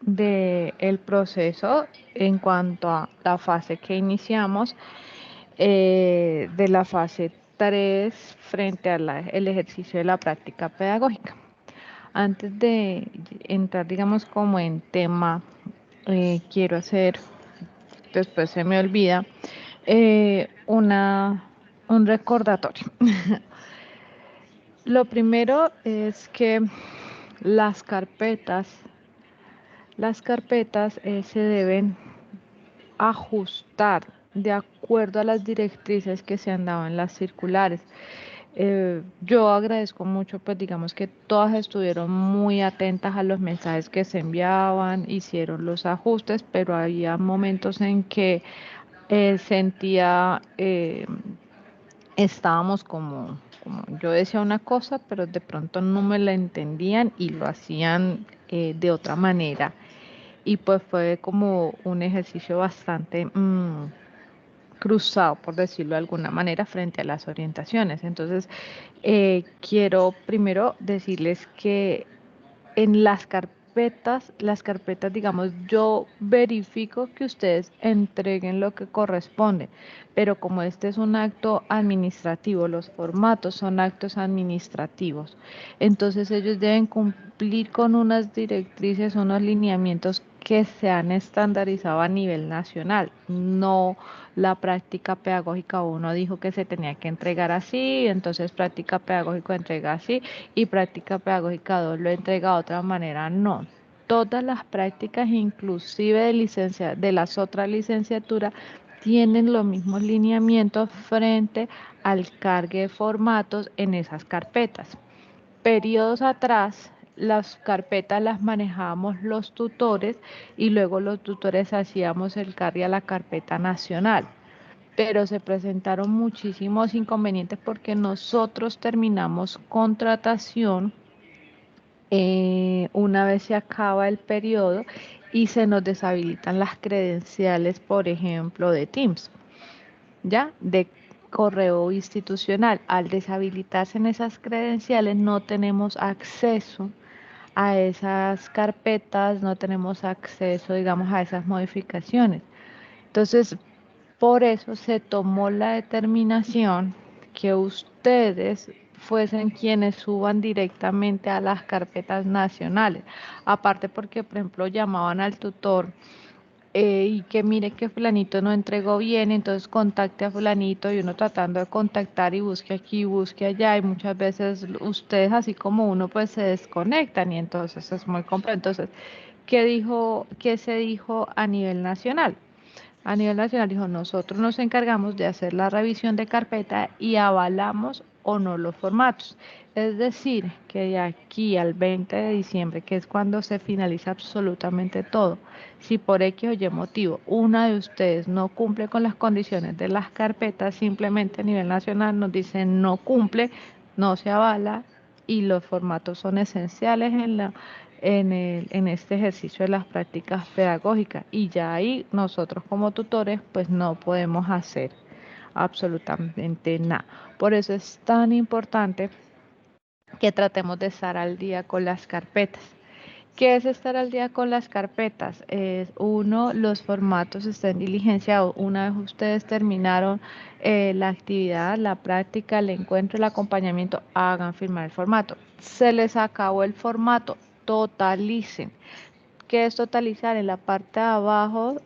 del proceso en cuanto a la fase que iniciamos, de la fase 3 frente al ejercicio de la práctica pedagógica. Antes de entrar, digamos, como en tema, quiero hacer, después se me olvida, un recordatorio. Lo primero es que las carpetas, las carpetas se deben ajustar de acuerdo a las directrices que se han dado en las circulares. Yo agradezco mucho, pues digamos que todas estuvieron muy atentas a los mensajes que se enviaban, hicieron los ajustes, pero había momentos en que sentía, estábamos como yo decía una cosa, pero de pronto no me la entendían y lo hacían de otra manera. Y pues fue como un ejercicio bastante cruzado, por decirlo de alguna manera, frente a las orientaciones. Entonces, quiero primero decirles que en las carpetas, digamos, yo verifico que ustedes entreguen lo que corresponde, pero como este es un acto administrativo, los formatos son actos administrativos, entonces ellos deben cumplir con unas directrices, unos lineamientos que se han estandarizado a nivel nacional, no la práctica pedagógica uno dijo que se tenía que entregar así, entonces práctica pedagógica entrega así y práctica pedagógica 2 lo entrega de otra manera, no. Todas las prácticas, inclusive de las otras licenciaturas, tienen los mismos lineamientos frente al cargue de formatos en esas carpetas. Periodos atrás, las carpetas las manejábamos los tutores y luego los tutores hacíamos el cargue a la carpeta nacional, pero se presentaron muchísimos inconvenientes porque nosotros terminamos contratación una vez se acaba el periodo y se nos deshabilitan las credenciales, por ejemplo, de Teams, ¿ya? De correo institucional. Al deshabilitarse en esas credenciales no tenemos acceso a esas carpetas, no tenemos acceso, digamos, a esas modificaciones. Entonces, por eso se tomó la determinación que ustedes fuesen quienes suban directamente a las carpetas nacionales. Aparte porque, por ejemplo, llamaban al tutor y que mire que fulanito no entregó bien, entonces contacte a fulanito y uno tratando de contactar y busque aquí, busque allá y muchas veces ustedes así como uno pues se desconectan y entonces es muy complejo. Entonces, qué se dijo a nivel nacional? A nivel nacional dijo, nosotros nos encargamos de hacer la revisión de carpeta y avalamos o no los formatos. Es decir, que de aquí al 20 de diciembre, que es cuando se finaliza absolutamente todo, si por X o Y motivo una de ustedes no cumple con las condiciones de las carpetas, simplemente a nivel nacional nos dicen no cumple, no se avala y los formatos son esenciales en este ejercicio de las prácticas pedagógicas y ya ahí nosotros como tutores pues no podemos hacer absolutamente nada. Por eso es tan importante que tratemos de estar al día con las carpetas. ¿Qué es estar al día con las carpetas? Es uno, los formatos estén diligenciados. Una vez ustedes terminaron la actividad, la práctica, el encuentro, el acompañamiento, hagan firmar el formato. Se les acabó el formato, totalicen. ¿Qué es totalizar? En la parte de abajo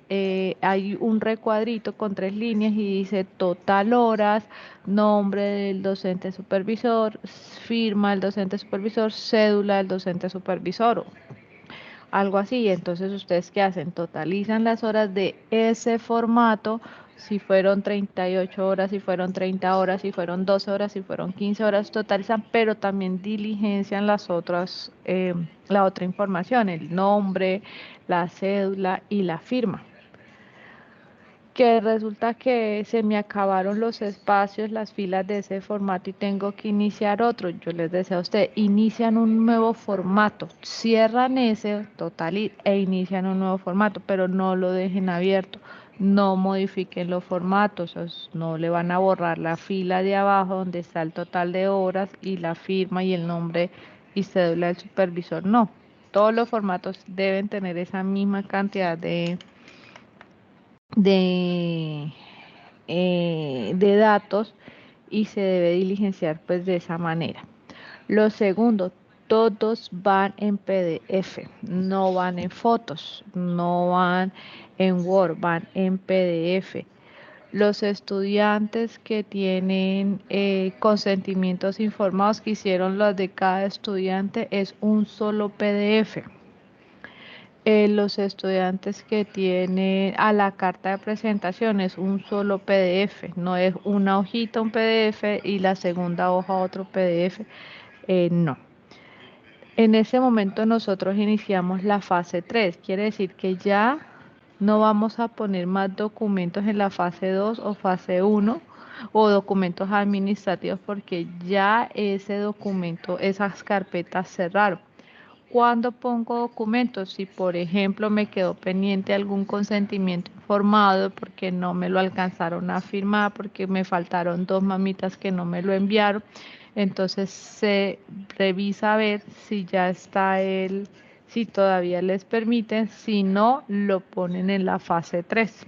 hay un recuadrito con 3 líneas y dice total horas, nombre del docente supervisor, firma del docente supervisor, cédula del docente supervisor, algo así. Entonces, ¿ustedes qué hacen? Totalizan las horas de ese formato, si fueron 38 horas, si fueron 30 horas, si fueron 12 horas, si fueron 15 horas, totalizan, pero también diligencian las otras, la otra información, el nombre, la cédula y la firma. Que resulta que se me acabaron los espacios, las filas de ese formato y tengo que iniciar otro. Yo les decía a usted, inician un nuevo formato, cierran ese total e inician un nuevo formato, pero no lo dejen abierto, no modifiquen los formatos, no le van a borrar la fila de abajo donde está el total de horas y la firma y el nombre y cédula del supervisor, no. Todos los formatos deben tener esa misma cantidad de, de datos y se debe diligenciar pues de esa manera. Lo segundo, todos van en PDF, no van en fotos, no van en Word, van en PDF. Los estudiantes que tienen consentimientos informados que hicieron los de cada estudiante es un solo PDF. Los estudiantes que tienen a la carta de presentación es un solo PDF, no es una hojita, un PDF y la segunda hoja otro PDF, no. En ese momento nosotros iniciamos la fase 3, quiere decir que ya no vamos a poner más documentos en la fase 2 o fase 1 o documentos administrativos porque ya ese documento, esas carpetas cerraron. Cuando pongo documentos, si por ejemplo me quedó pendiente algún consentimiento informado porque no me lo alcanzaron a firmar, porque me faltaron 2 mamitas que no me lo enviaron, entonces se revisa a ver si ya está si todavía les permiten, si no, lo ponen en la fase 3.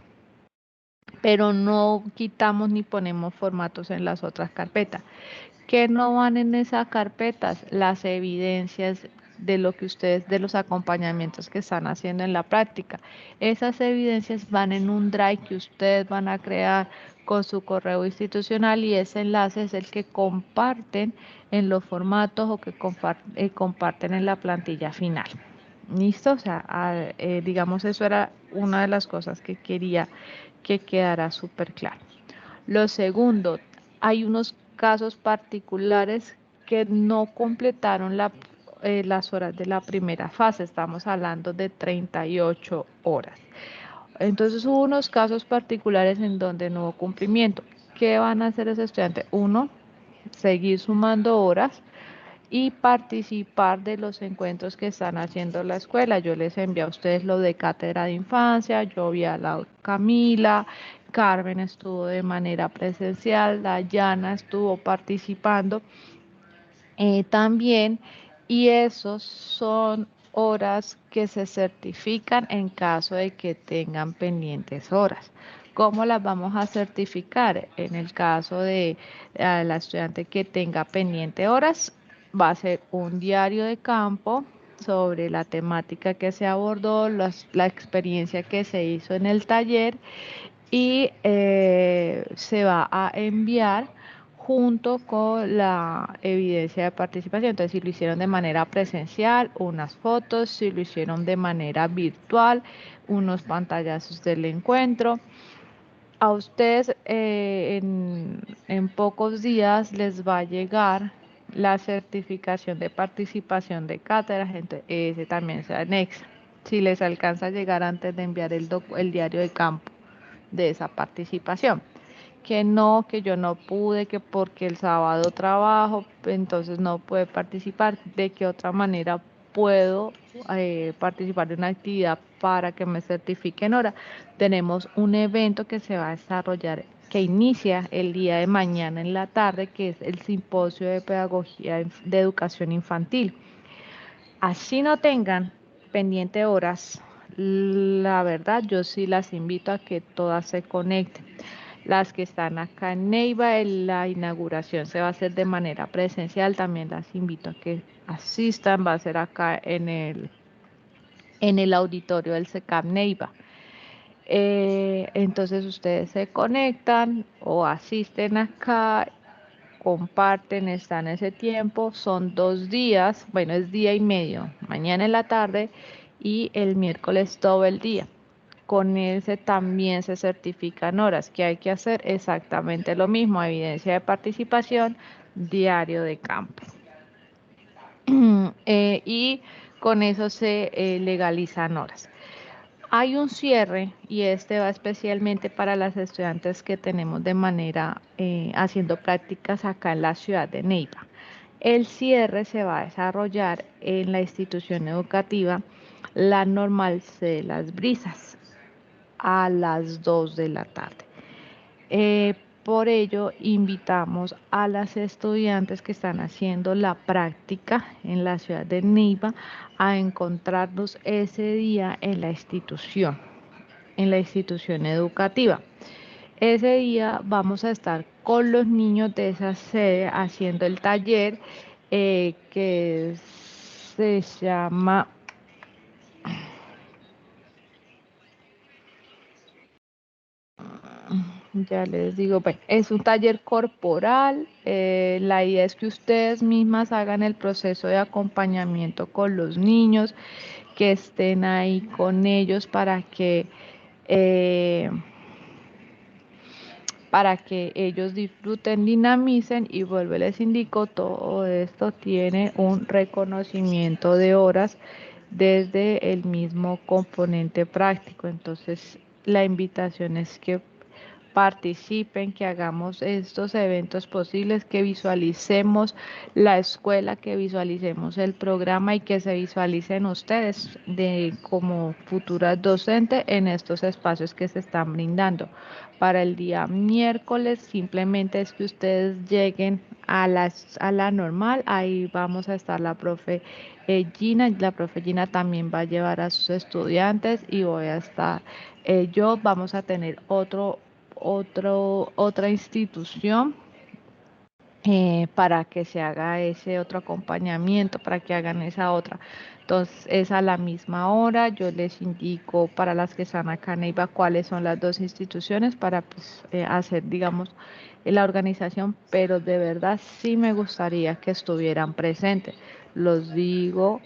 Pero no quitamos ni ponemos formatos en las otras carpetas. ¿Qué no van en esas carpetas? Las evidencias de lo que ustedes, de los acompañamientos que están haciendo en la práctica. Esas evidencias van en un drive que ustedes van a crear con su correo institucional y ese enlace es el que comparten en los formatos o que comparten en la plantilla final. ¿Listo? O sea, digamos, eso era una de las cosas que quería que quedara súper claro. Lo segundo, hay unos casos particulares que no completaron las horas de la primera fase, estamos hablando de 38 horas. Entonces hubo unos casos particulares en donde no hubo cumplimiento. ¿Qué van a hacer los estudiantes? Uno, seguir sumando horas y participar de los encuentros que están haciendo la escuela. Yo les envié a ustedes lo de cátedra de infancia, yo vi a la Camila, Carmen estuvo de manera presencial, Dayana estuvo participando también, y esos son horas que se certifican en caso de que tengan pendientes horas. ¿Cómo las vamos a certificar? En el caso de la estudiante que tenga pendiente horas, va a ser un diario de campo sobre la temática que se abordó, la experiencia que se hizo en el taller y se va a enviar junto con la evidencia de participación. Entonces, si lo hicieron de manera presencial, unas fotos, si lo hicieron de manera virtual, unos pantallazos del encuentro. A ustedes en pocos días les va a llegar la certificación de participación de cátedras, entonces ese también se anexa. Si les alcanza a llegar antes de enviar el diario de campo de esa participación. Que no, que yo no pude, que porque el sábado trabajo, entonces no puede participar. ¿De qué otra manera puedo participar de una actividad para que me certifiquen ahora? Tenemos un evento que se va a desarrollar, que inicia el día de mañana en la tarde, que es el simposio de pedagogía de educación infantil. Así no tengan pendiente horas, la verdad yo sí las invito a que todas se conecten. Las que están acá en Neiva, la inauguración se va a hacer de manera presencial, también las invito a que asistan, va a ser acá en el auditorio del SECAP Neiva. Entonces ustedes se conectan o asisten acá, comparten, están ese tiempo, son 2 días, bueno, es día y medio, mañana en la tarde y el miércoles todo el día. Con ese también se certifican horas. ¿Qué hay que hacer? Exactamente lo mismo, evidencia de participación, diario de campo. Y con eso se legalizan horas. Hay un cierre y este va especialmente para las estudiantes que tenemos de manera haciendo prácticas acá en la ciudad de Neiva. El cierre se va a desarrollar en la institución educativa La Normal C de Las Brisas a las 2 de la tarde. por ello invitamos a las estudiantes que están haciendo la práctica en la ciudad de Neiva a encontrarnos ese día en la institución educativa. Ese día vamos a estar con los niños de esa sede haciendo el taller que se llama ya les digo, bueno, es un taller corporal. La idea es que ustedes mismas hagan el proceso de acompañamiento con los niños, que estén ahí con ellos eh, para que ellos disfruten, dinamicen y vuelvo les indico, todo esto tiene un reconocimiento de horas desde el mismo componente práctico. Entonces, la invitación es que participen, que hagamos estos eventos posibles, que visualicemos la escuela, que visualicemos el programa y que se visualicen ustedes como futuras docentes en estos espacios que se están brindando. Para el día miércoles simplemente es que ustedes lleguen a la normal, ahí vamos a estar la profe Gina, la profe Gina también va a llevar a sus estudiantes y voy a estar yo, vamos a tener otra institución para que se haga ese otro acompañamiento, para que hagan esa otra. Entonces es a la misma hora, yo les indico para las que están acá en Neiva cuáles son las dos instituciones para pues, hacer, digamos, la organización, pero de verdad sí me gustaría que estuvieran presentes. Los digo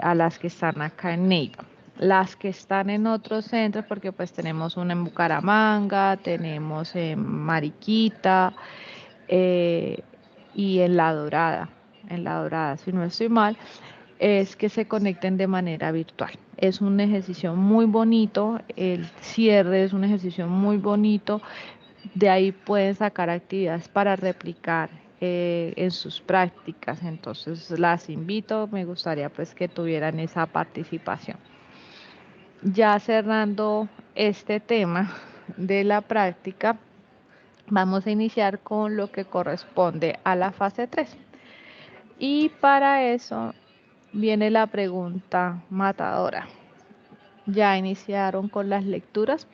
a las que están acá en Neiva. Las que están en otros centros, porque pues tenemos una en Bucaramanga, tenemos en Mariquita eh, y en La Dorada, si no estoy mal, es que se conecten de manera virtual. Es un ejercicio muy bonito, el cierre es un ejercicio muy bonito, de ahí pueden sacar actividades para replicar en sus prácticas. Entonces las invito, me gustaría pues que tuvieran esa participación. Ya cerrando este tema de la práctica, vamos a iniciar con lo que corresponde a la fase 3. Y para eso viene la pregunta matadora. ¿Ya iniciaron con las lecturas?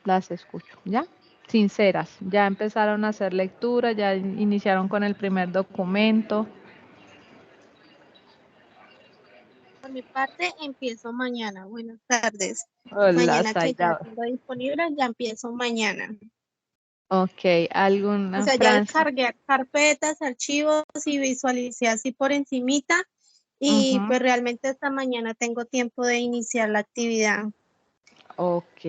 Las escucho, ¿ya? Sinceras, ya empezaron a hacer lectura, ya iniciaron con el primer documento. Por mi parte, empiezo mañana. Buenas tardes. Hola, Mañana que ya Zaida. tengo disponible, ya empiezo mañana. Ok, O ¿alguna, sea, ya Francia? descargué carpetas, archivos y visualicé así por encimita. Y Uh-huh. pues realmente esta mañana tengo tiempo de iniciar la actividad. Ok.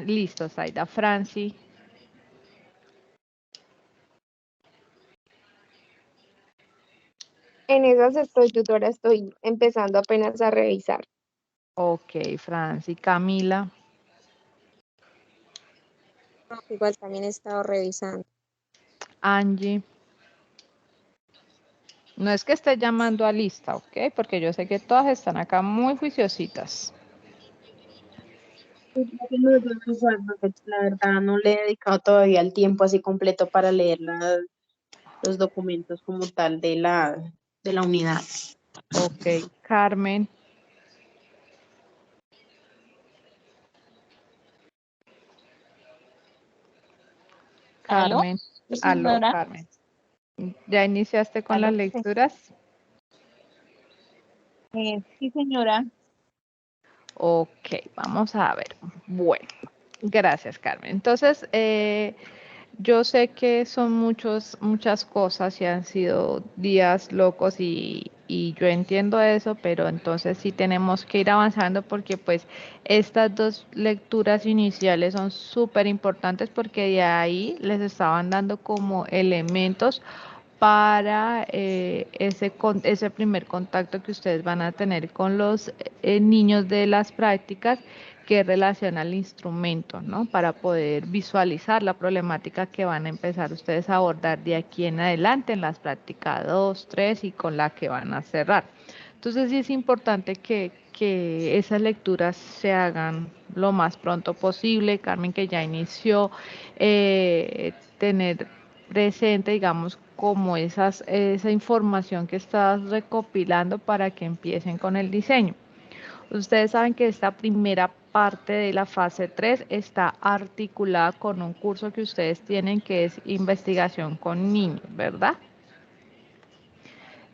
Listo, Zaida. Franci. En esas estoy, tutora, estoy empezando apenas a revisar. Ok, Franci. Camila. Igual también he estado revisando. Angie. No es que esté llamando a lista, ¿ok? Porque yo sé que todas están acá muy juiciositas. La verdad, no le he dedicado todavía el tiempo así completo para leer los documentos como tal de la unidad. Ok, Carmen. Carmen. Aló, Carmen. ¿Ya iniciaste con las lecturas? Sí, señora. Ok, vamos a ver. Bueno, gracias, Carmen. Entonces, yo sé que son muchas cosas y han sido días locos y yo entiendo eso, pero entonces sí tenemos que ir avanzando porque pues estas dos lecturas iniciales son súper importantes porque de ahí les estaban dando como elementos para ese primer contacto que ustedes van a tener con los niños de las prácticas que relaciona al instrumento, ¿no? Para poder visualizar la problemática que van a empezar ustedes a abordar de aquí en adelante en las prácticas 2, 3 y con la que van a cerrar. Entonces sí es importante que esas lecturas se hagan lo más pronto posible. Carmen, que ya inició, tener presente, digamos, como esa información que estás recopilando para que empiecen con el diseño. Ustedes saben que esta primera parte de la fase 3 está articulada con un curso que ustedes tienen que es investigación con niños, ¿verdad?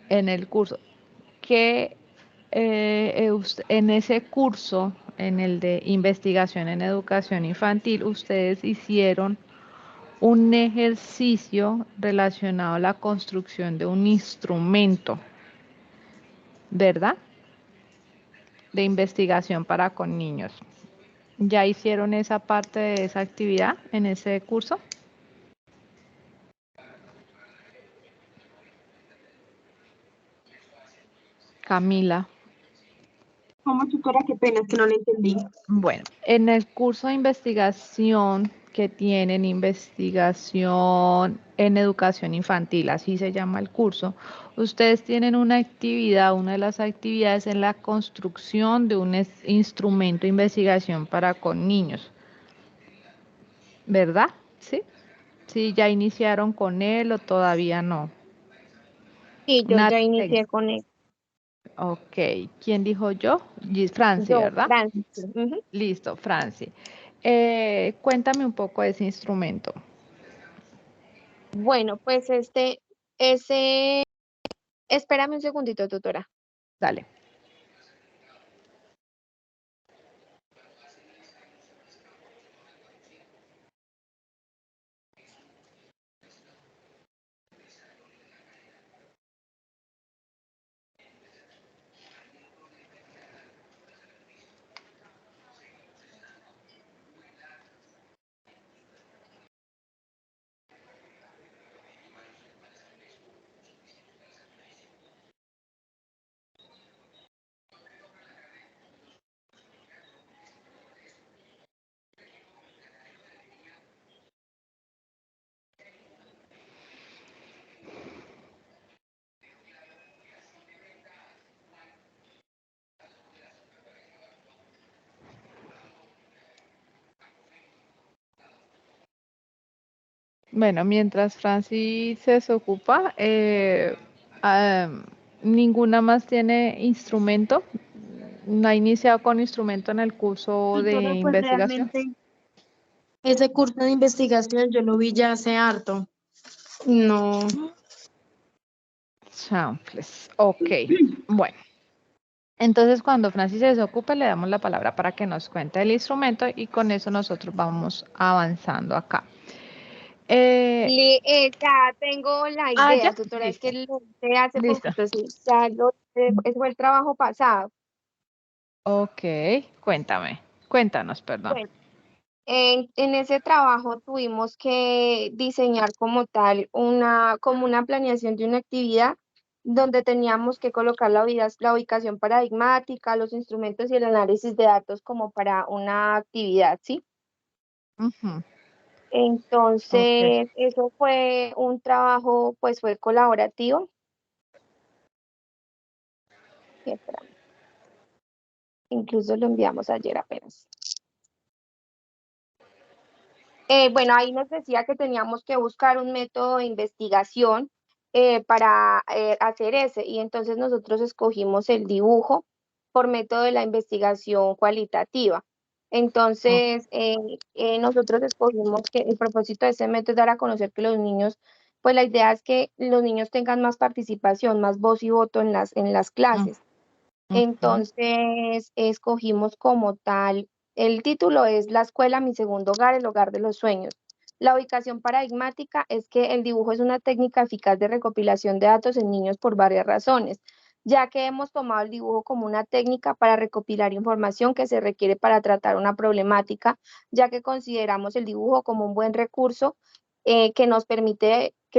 En el curso que en ese curso, en el de investigación en educación infantil, ustedes hicieron un ejercicio relacionado a la construcción de un instrumento, ¿verdad? De investigación para con niños. ¿Ya hicieron esa parte de esa actividad en ese curso? Camila. ¿Cómo, tutora? Qué pena, es que no le entendí. Bueno, en el curso de investigación que tienen, investigación en educación infantil, así se llama el curso, ustedes tienen una actividad, una de las actividades en la construcción de un instrumento de investigación para con niños, ¿verdad? ¿Sí? Sí, ya iniciaron con él o todavía no. Sí, yo Una ya inicié con él. Ok, ¿quién dijo yo? Franci, Yo, ¿verdad? Francis. Ujú. Listo, Franci. Cuéntame un poco de ese instrumento. Bueno, pues espérame un segundito, tutora. Dale. Bueno, mientras Franci se desocupa, ninguna más tiene instrumento. No ha iniciado con instrumento en el curso de Tutora, pues investigación. realmente ese curso de investigación yo lo vi ya hace harto. No. Chanfles. Ok, bueno. Entonces, cuando Francis se desocupe, le damos la palabra para que nos cuente el instrumento y con eso nosotros vamos avanzando acá. Ya tengo la idea, Ya, tutora, es listo, que lo hice hace listo. poquito, sí, ese fue el trabajo pasado. Ok, cuéntanos, perdón. Bueno, en ese trabajo tuvimos que diseñar como tal como una planeación de una actividad donde teníamos que colocar la ubicación paradigmática, los instrumentos y el análisis de datos como para una actividad, ¿sí? Ujú, ok, Entonces, eso fue un trabajo, pues fue colaborativo. Sí, espérame, incluso lo enviamos ayer apenas. Bueno, ahí nos decía que teníamos que buscar un método de investigación para hacer ese, y entonces nosotros escogimos el dibujo por método de la investigación cualitativa. ok, Entonces, nosotros escogimos que el propósito de ese método es dar a conocer que los niños, pues la idea es que los niños tengan más participación, más voz y voto en las mm, clases. ujú, Entonces, escogimos como tal, el título es La escuela, mi segundo hogar, el hogar de los sueños. La ubicación paradigmática es que el dibujo es una técnica eficaz de recopilación de datos en niños por varias razones, ya que hemos tomado el dibujo como una técnica para recopilar información que se requiere para tratar una problemática, ya que consideramos el dibujo como un buen recurso que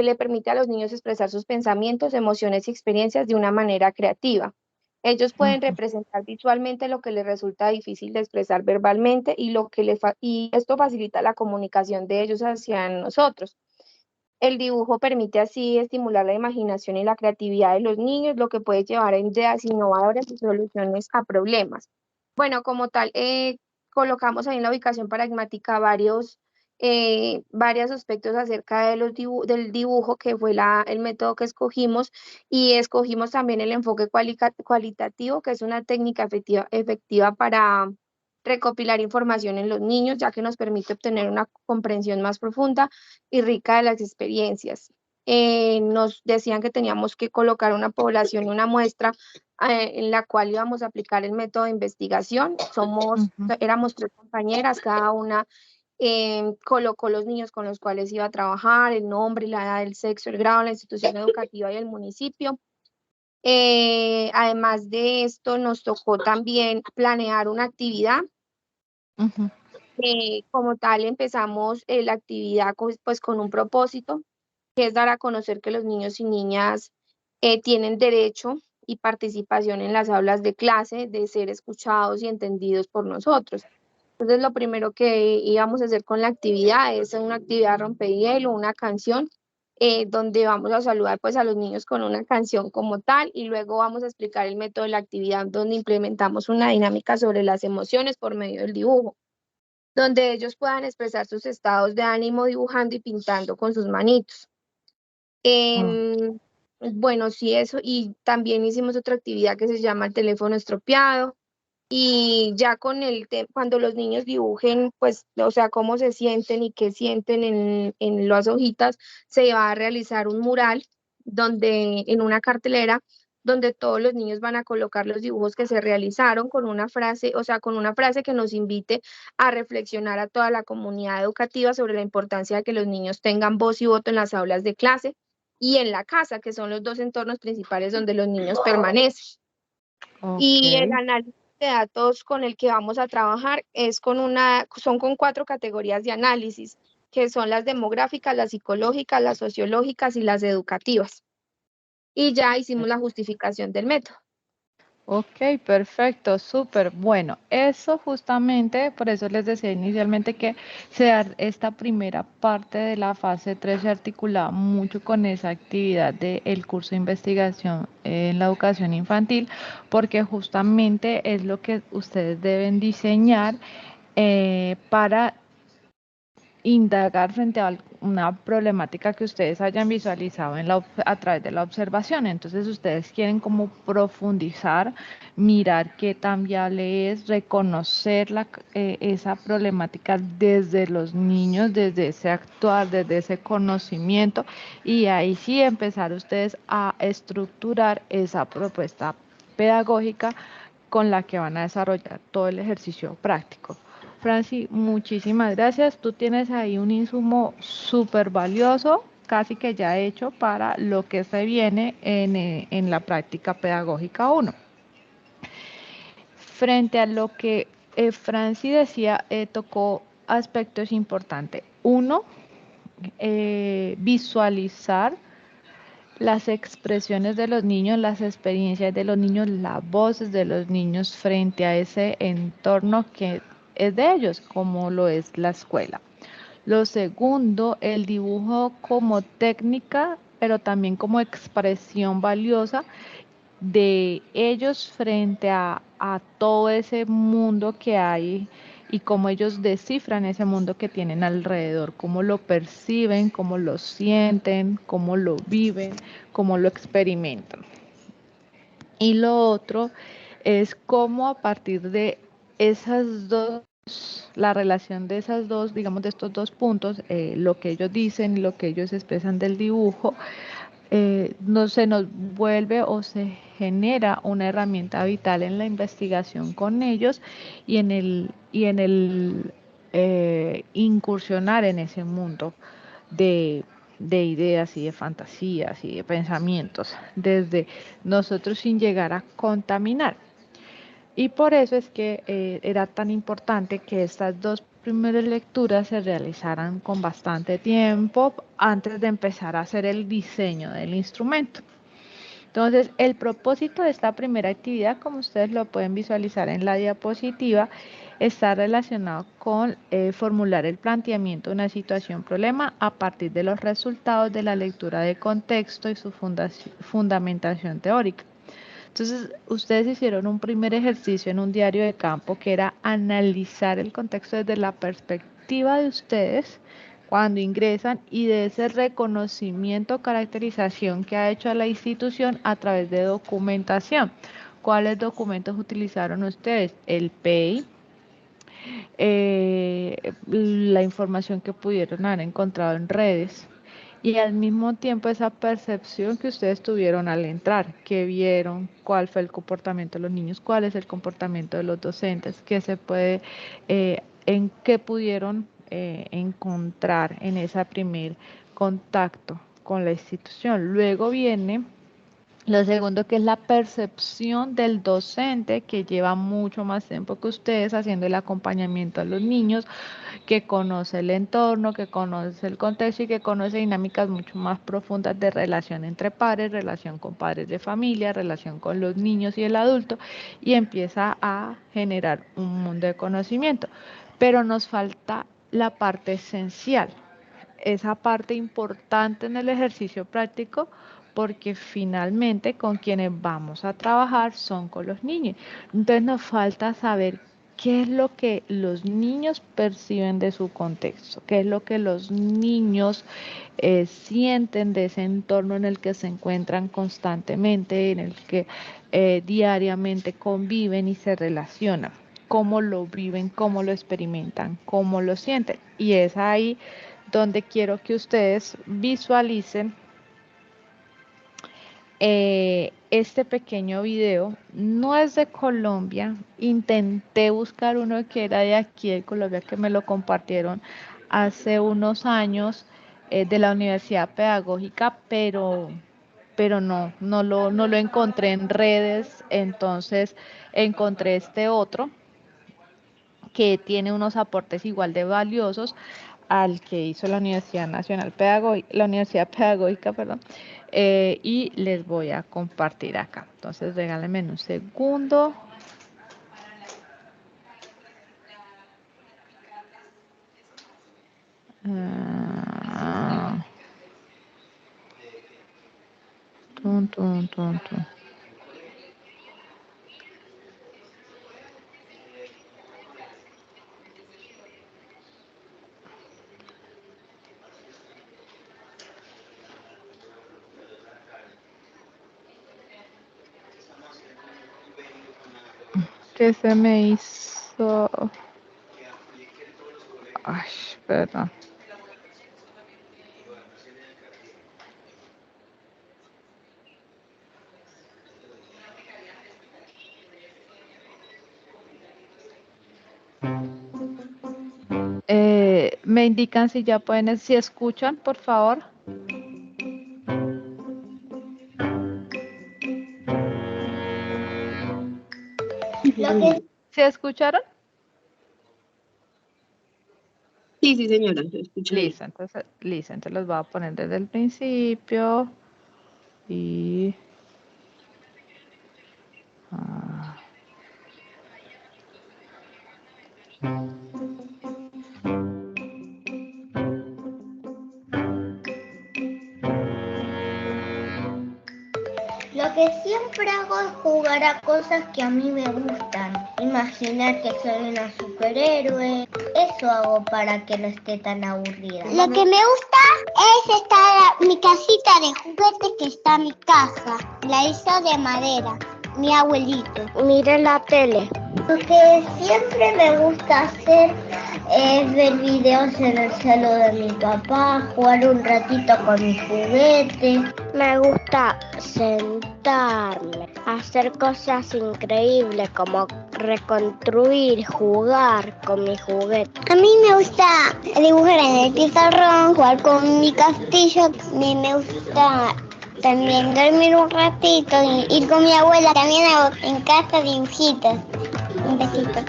le permite a los niños expresar sus pensamientos, emociones y experiencias de una manera creativa. Ellos pueden ujú. representar visualmente lo que les resulta difícil de expresar verbalmente y esto facilita la comunicación de ellos hacia nosotros. El dibujo permite así estimular la imaginación y la creatividad de los niños, lo que puede llevar a ideas innovadoras y soluciones a problemas. Bueno, como tal, colocamos ahí en la ubicación pragmática varios aspectos acerca de del dibujo, que fue el método que escogimos, y escogimos también el enfoque cualitativo, que es una técnica efectiva para recopilar información en los niños, ya que nos permite obtener una comprensión más profunda y rica de las experiencias. Nos decían que teníamos que colocar una población y una muestra en la cual íbamos a aplicar el método de investigación. Éramos 3 compañeras, cada una colocó los niños con los cuales iba a trabajar, el nombre, la edad, el sexo, el grado, la institución educativa y el municipio. Además de esto, nos tocó también planear una actividad. Como tal, empezamos la actividad pues con un propósito, que es dar a conocer que los niños y niñas tienen derecho y participación en las aulas de clase, de ser escuchados y entendidos por nosotros. Entonces, lo primero que íbamos a hacer con la actividad es una actividad rompehielo, una canción, donde vamos a saludar pues a los niños con una canción como tal, y luego vamos a explicar el método de la actividad, donde implementamos una dinámica sobre las emociones por medio del dibujo, donde ellos puedan expresar sus estados de ánimo dibujando y pintando con sus manitos. Bueno, sí, eso, y también hicimos otra actividad que se llama el teléfono estropeado, y ya cuando los niños dibujen, pues, o sea, cómo se sienten y qué sienten en las hojitas, se va a realizar un mural en una cartelera, donde todos los niños van a colocar los dibujos que se realizaron con una frase, o sea, con una frase que nos invite a reflexionar a toda la comunidad educativa sobre la importancia de que los niños tengan voz y voto en las aulas de clase y en la casa, que son los 2 entornos principales donde los niños permanecen. Y el análisis de datos con el que vamos a trabajar son con 4 categorías de análisis, que son las demográficas, las psicológicas, las sociológicas y las educativas. Y ya hicimos la justificación del método. Ok, perfecto, súper. Bueno, eso justamente, por eso les decía inicialmente que esta primera parte de la fase 3 se articula mucho con esa actividad del curso de investigación en la educación infantil, porque justamente es lo que ustedes deben diseñar para indagar frente a una problemática que ustedes hayan visualizado a través de la observación. Entonces ustedes quieren como profundizar, mirar qué tan viable es, reconocer esa problemática desde los niños, desde ese actuar, desde ese conocimiento, y ahí sí empezar ustedes a estructurar esa propuesta pedagógica con la que van a desarrollar todo el ejercicio práctico. Franci, muchísimas gracias. Tú tienes ahí un insumo súper valioso, casi que ya hecho para lo que se viene en la práctica pedagógica 1. Frente a lo que Franci decía, tocó aspectos importantes. 1, visualizar las expresiones de los niños, las experiencias de los niños, las voces de los niños frente a ese entorno que es de ellos, como lo es la escuela. Lo segundo, el dibujo como técnica, pero también como expresión valiosa de ellos frente a todo ese mundo que hay y cómo ellos descifran ese mundo que tienen alrededor, cómo lo perciben, cómo lo sienten, cómo lo viven, cómo lo experimentan. Y lo otro es cómo a partir de esas dos, la relación de esas dos, digamos de estos 2 puntos, lo que ellos dicen y lo que ellos expresan del dibujo, no se nos vuelve o se genera una herramienta vital en la investigación con ellos y en el incursionar en ese mundo de ideas y de fantasías y de pensamientos, desde nosotros sin llegar a contaminar. Y por eso es que era tan importante que estas 2 primeras lecturas se realizaran con bastante tiempo antes de empezar a hacer el diseño del instrumento. Entonces, el propósito de esta primera actividad, como ustedes lo pueden visualizar en la diapositiva, está relacionado con formular el planteamiento de una situación-problema a partir de los resultados de la lectura de contexto y su fundamentación teórica. Entonces, ustedes hicieron un primer ejercicio en un diario de campo que era analizar el contexto desde la perspectiva de ustedes cuando ingresan y de ese reconocimiento o caracterización que ha hecho a la institución a través de documentación. ¿Cuáles documentos utilizaron ustedes? El PEI, la información que pudieron haber encontrado en redes y al mismo tiempo esa percepción que ustedes tuvieron al entrar, que vieron, cuál fue el comportamiento de los niños, cuál es el comportamiento de los docentes, qué se puede, en qué pudieron encontrar en ese primer contacto con la institución. Luego viene lo segundo, que es la percepción del docente, que lleva mucho más tiempo que ustedes haciendo el acompañamiento a los niños, que conoce el entorno, que conoce el contexto y que conoce dinámicas mucho más profundas de relación entre pares, relación con padres de familia, relación con los niños y el adulto, y empieza a generar un mundo de conocimiento. Pero nos falta la parte esencial, esa parte importante en el ejercicio práctico, porque finalmente con quienes vamos a trabajar son con los niños. Entonces nos falta saber qué es lo que los niños perciben de su contexto, qué es lo que los niños sienten de ese entorno en el que se encuentran constantemente, en el que diariamente conviven y se relacionan, cómo lo viven, cómo lo experimentan, cómo lo sienten. Y es ahí donde quiero que ustedes visualicen este pequeño video. No es de Colombia, intenté buscar uno que era de aquí de Colombia, que me lo compartieron hace unos años de la Universidad Pedagógica, pero no lo encontré en redes. Entonces encontré este otro que tiene unos aportes igual de valiosos al que hizo la Universidad Nacional Pedagógica, la Universidad Pedagógica, perdón, y les voy a compartir acá. Entonces, regálenme un segundo. Ah, tun, tun, tun, tun. ¿Qué se me hizo? Ay, perdón. Me indican si ya pueden, si escuchan, por favor. ¿Se escucharon? Sí, sí, señora, se escucha bien. Listo, entonces los voy a poner desde el principio y Lo que siempre hago es jugar a cosas que a mí me gustan. Imaginar que soy una superhéroe. Eso hago para que no esté tan aburrida. Lo que me gusta es mi casita de juguetes que está en mi casa. La hizo de madera, mi abuelito. Mire la tele. Lo que siempre me gusta hacer es ver videos en el celu de mi papá, jugar un ratito con mis juguetes. Me gusta sentarme, hacer cosas increíbles como reconstruir, jugar con mi juguete. A mí me gusta dibujar en el pizarrón, jugar con mi castillo. A mí me gusta también dormir un ratito y ir con mi abuela. También hago en casa dibujitos. Un besito.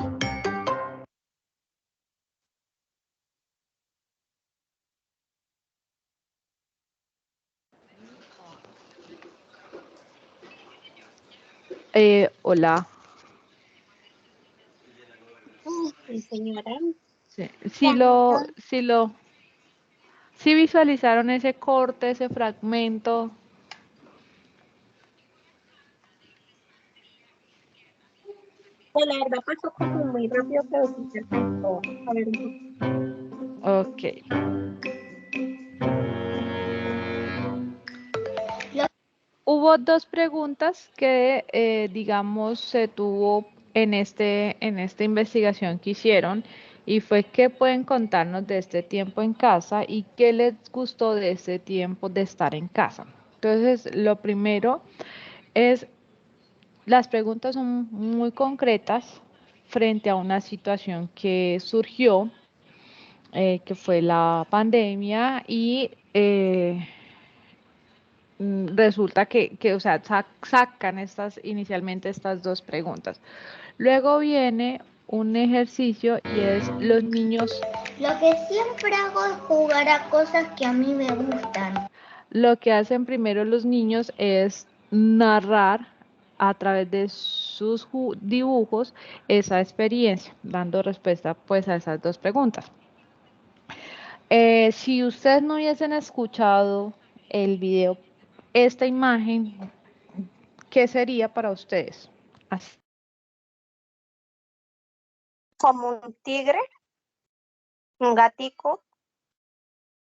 hola. Sí, señora. Sí. Si visualizaron ese corte, ese fragmento. Pues la verdad pasó como muy rápido, pero sí se alcanzó a ver un poquito. Ok. Hubo dos preguntas que, digamos, se tuvo en esta investigación que hicieron y fue qué pueden contarnos de este tiempo en casa y qué les gustó de este tiempo de estar en casa. Entonces, lo primero es, las preguntas son muy concretas frente a una situación que surgió, que fue la pandemia y resulta o sea, sacan inicialmente estas dos preguntas. Luego viene un ejercicio y es los niños. Lo que siempre hago es jugar a cosas que a mí me gustan. Lo que hacen primero los niños es narrar a través de sus dibujos esa experiencia, dando respuesta pues a esas dos preguntas. Si ustedes no hubiesen escuchado el video, esta imagen, ¿qué sería para ustedes? Así. Como un tigre, un gatico,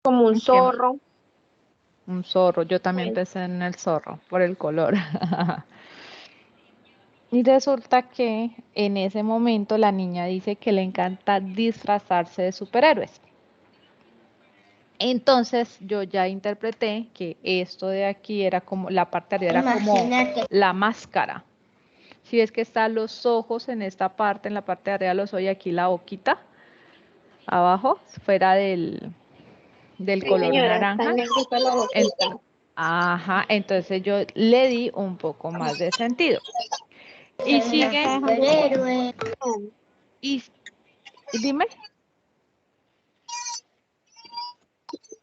como un ¿Qué? zorro. Un zorro, yo también Pues, pensé en el zorro por el color. Y resulta que en ese momento la niña dice que le encanta disfrazarse de superhéroes. Entonces yo ya interpreté que esto de aquí era como, la parte de arriba era como Imagínate. la máscara. Si es que están los ojos en esta parte, en la parte de arriba los ojos y aquí la boquita, abajo, fuera del Sí, color señora, está naranja. negrita la boquita. Ajá, entonces yo le di un poco más de sentido. Y Soy una sigue, superhéroe. y dime.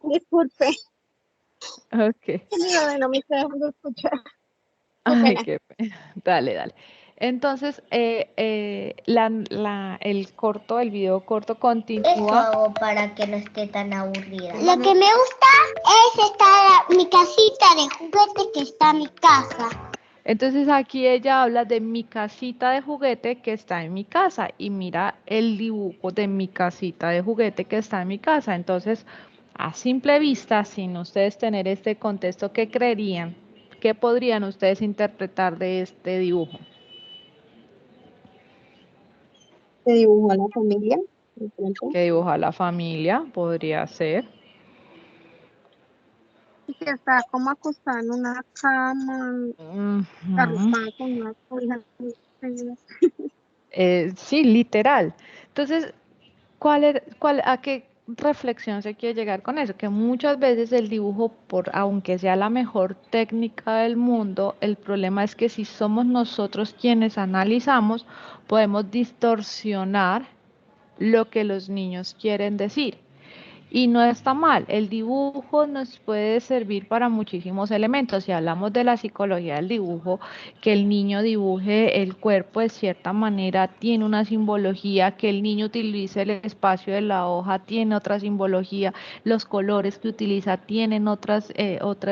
Disculpe, Ok. no me estoy dejando escuchar. Qué Ay, pena. qué pena. Dale, dale. Entonces, el video corto Eso continúa. hago para que no esté tan aburrida. Lo que me gusta es mi casita de juguete que está en mi casa. Entonces aquí ella habla de mi casita de juguete que está en mi casa y mira el dibujo de mi casita de juguete que está en mi casa. Entonces, a simple vista, sin ustedes tener este contexto, ¿qué creerían? ¿Qué podrían ustedes interpretar de este dibujo? Se dibujó a la familia, de pronto. Que dibuja la familia, podría ser. Y que está como acostada en una cama, Ujú. arropada con una cobija. Sí, literal. Entonces, ¿a qué reflexión se quiere llegar con eso? Que muchas veces el dibujo, aunque sea la mejor técnica del mundo, el problema es que si somos nosotros quienes analizamos, podemos distorsionar lo que los niños quieren decir. Y no está mal, el dibujo nos puede servir para muchísimos elementos. Si hablamos de la psicología del dibujo, que el niño dibuje el cuerpo de cierta manera, tiene una simbología, que el niño utilice el espacio de la hoja, tiene otra simbología, los colores que utiliza tienen otra,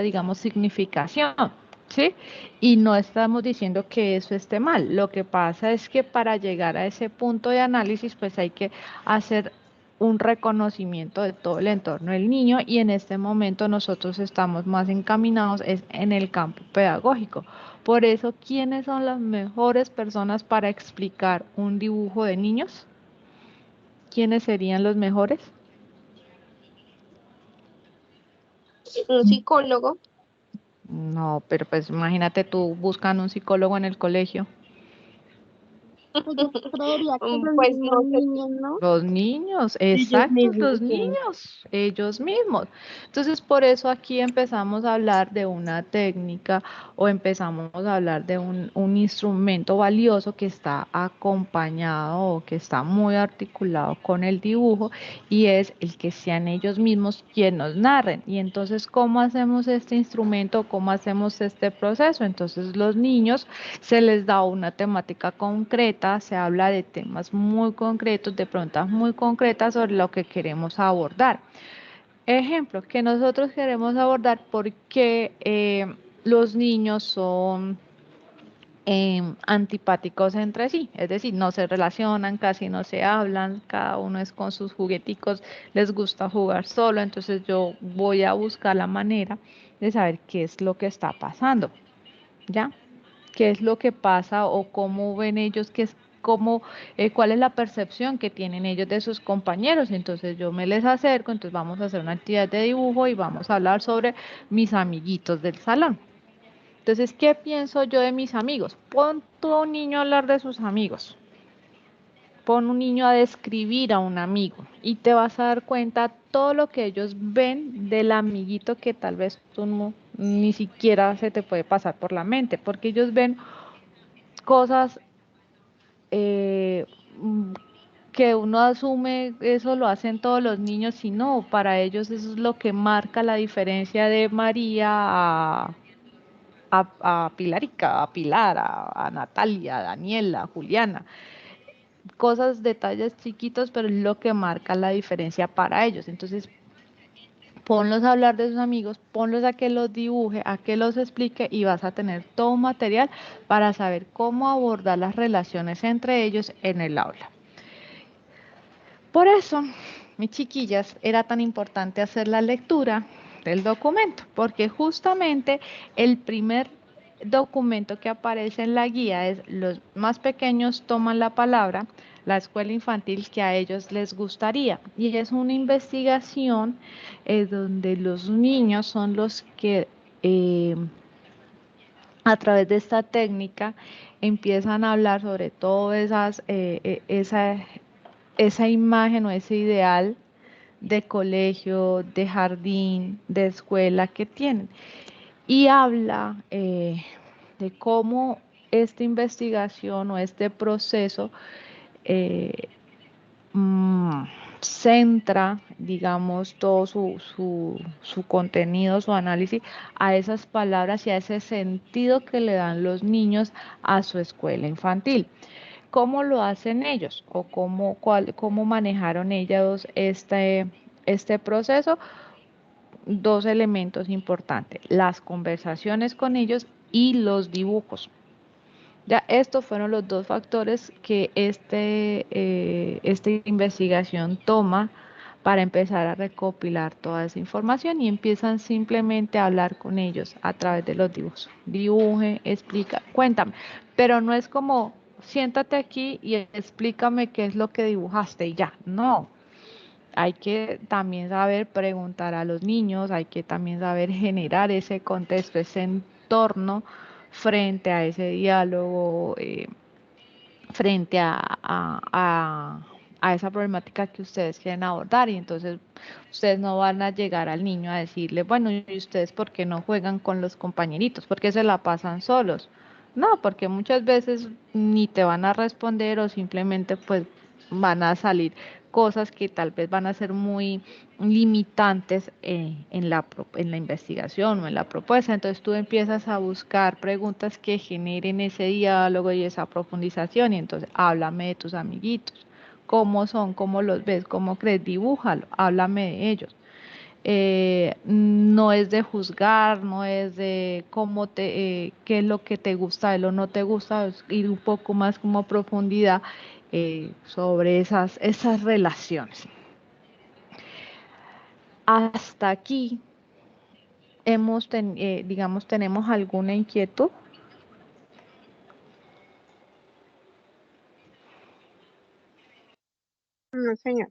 digamos, significación. ¿Sí? Y no estamos diciendo que eso esté mal. Lo que pasa es que para llegar a ese punto de análisis, pues hay que hacer un reconocimiento de todo el entorno del niño y en este momento nosotros estamos más encaminados en el campo pedagógico. Por eso, ¿quiénes son las mejores personas para explicar un dibujo de niños? ¿Quiénes serían los mejores? un psicólogo. No, pero pues imagínate tú buscando un psicólogo en el colegio. Pues yo creería que los Pues mismos no sé. niños, ¿no? Los niños, Ellos exacto, mismos, los sí. niños, ellos mismos. Entonces, por eso aquí empezamos a hablar de una técnica o empezamos a hablar de un instrumento valioso que está acompañado o que está muy articulado con el dibujo y es el que sean ellos mismos quienes nos narren. Y entonces, ¿cómo hacemos este instrumento? ¿Cómo hacemos este proceso? Entonces, los niños se les da una temática concreta concreta, se habla de temas muy concretos, de preguntas muy concretas sobre lo que queremos abordar. Ejemplo, que nosotros queremos abordar por qué los niños son antipáticos entre sí, es decir, no se relacionan, casi no se hablan, cada uno es con sus jugueticos, les gusta jugar solo, entonces yo voy a buscar la manera de saber qué es lo que está pasando, ¿ya? ¿Qué es lo que pasa o cómo ven ellos, cuál es la percepción que tienen ellos de sus compañeros? Entonces yo me les acerco, entonces vamos a hacer una actividad de dibujo y vamos a hablar sobre mis amiguitos del salón. Entonces, ¿qué pienso yo de mis amigos? Pon tú a un niño a hablar de sus amigos. Pon un niño a describir a un amigo y te vas a dar cuenta todo lo que ellos ven del amiguito que tal vez tú ni siquiera se te puede pasar por la mente, porque ellos ven cosas eh, mm, que uno asume eso lo hacen todos los niños y no, para ellos eso es lo que marca la diferencia de María a Pilarica, a Pilar, a Natalia, a Daniela, a Juliana. Cosas, detalles chiquitos, pero es lo que marca la diferencia para ellos. Entonces, ponlos a hablar de sus amigos, ponlos a que los dibuje, a que los explique y vas a tener todo un material para saber cómo abordar las relaciones entre ellos en el aula. Por eso, mis chiquillas, era tan importante hacer la lectura del documento, porque justamente el primer documento que aparece en la guía es: los más pequeños toman la palabra, la escuela infantil que a ellos les gustaría. Y es una investigación donde los niños son los que a través de esta técnica empiezan a hablar sobre todo esa imagen o ese ideal de colegio, de jardín, de escuela que tienen. Y habla de cómo esta investigación o este proceso eh, mm, centra, digamos, todo su contenido, su análisis a esas palabras y a ese sentido que le dan los niños a su escuela infantil. ¿Cómo lo hacen ellos o cómo manejaron ellos este proceso? Dos elementos importantes: las conversaciones con ellos y los dibujos. Ya estos fueron los dos factores que esta investigación toma para empezar a recopilar toda esa información, y empiezan simplemente a hablar con ellos a través de los dibujos. Dibuje, explica, cuéntame, pero no es como siéntate aquí y explícame qué es lo que dibujaste y ya, no. Hay que también saber preguntar a los niños, hay que también saber generar ese contexto, ese entorno frente a ese diálogo, frente a esa problemática que ustedes quieren abordar. Y entonces ustedes no van a llegar al niño a decirle, bueno, ¿y ustedes por qué no juegan con los compañeritos? ¿Por qué se la pasan solos? No, porque muchas veces ni te van a responder o simplemente pues van a salir cosas que tal vez van a ser muy limitantes en la investigación o en la propuesta. Entonces tú empiezas a buscar preguntas que generen ese diálogo y esa profundización, y entonces háblame de tus amiguitos, cómo son, cómo los ves, cómo crees, dibújalo, háblame de ellos. No es de juzgar, no es de qué es lo que te gusta, de lo no te gusta, es ir un poco más como profundidad sobre esas relaciones. Hasta aquí digamos, tenemos alguna inquietud. No, señor.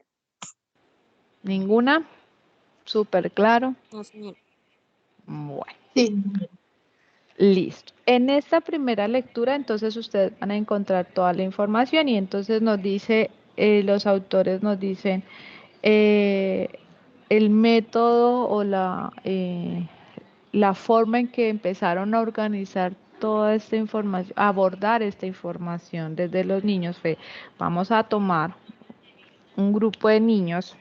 ¿Ninguna? Súper claro. No, señor. Bueno, Sí. listo. En esta primera lectura, entonces ustedes van a encontrar toda la información, y entonces nos dice, los autores nos dicen el método o la forma en que empezaron a organizar toda esta información, a abordar esta información desde los niños fue: vamos a tomar un grupo de niños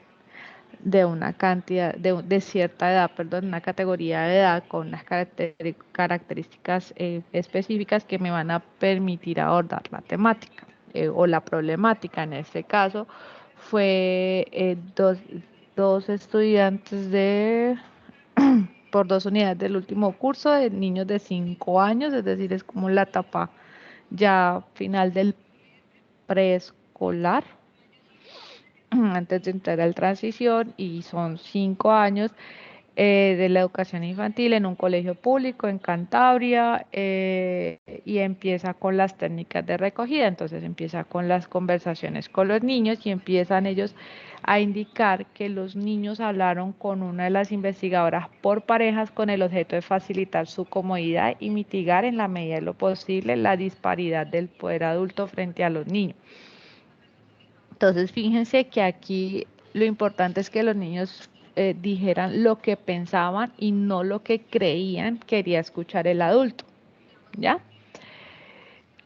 de una cantidad, de cierta edad, perdón, una categoría de edad con unas características específicas que me van a permitir abordar la temática. o la problemática en este caso fue dos estudiantes por 2 unidades del último curso de niños de 5 años, es decir, es como la etapa ya final del preescolar, antes de entrar al transición, y son 5 años de la educación infantil en un colegio público en Cantabria, y empieza con las técnicas de recogida. Entonces empieza con las conversaciones con los niños y empiezan ellos a indicar que los niños hablaron con una de las investigadoras por parejas con el objeto de facilitar su comodidad y mitigar en la medida de lo posible la disparidad del poder adulto frente a los niños. Entonces fíjense que aquí lo importante es que los niños dijeran lo que pensaban y no lo que creían quería escuchar el adulto, ¿ya?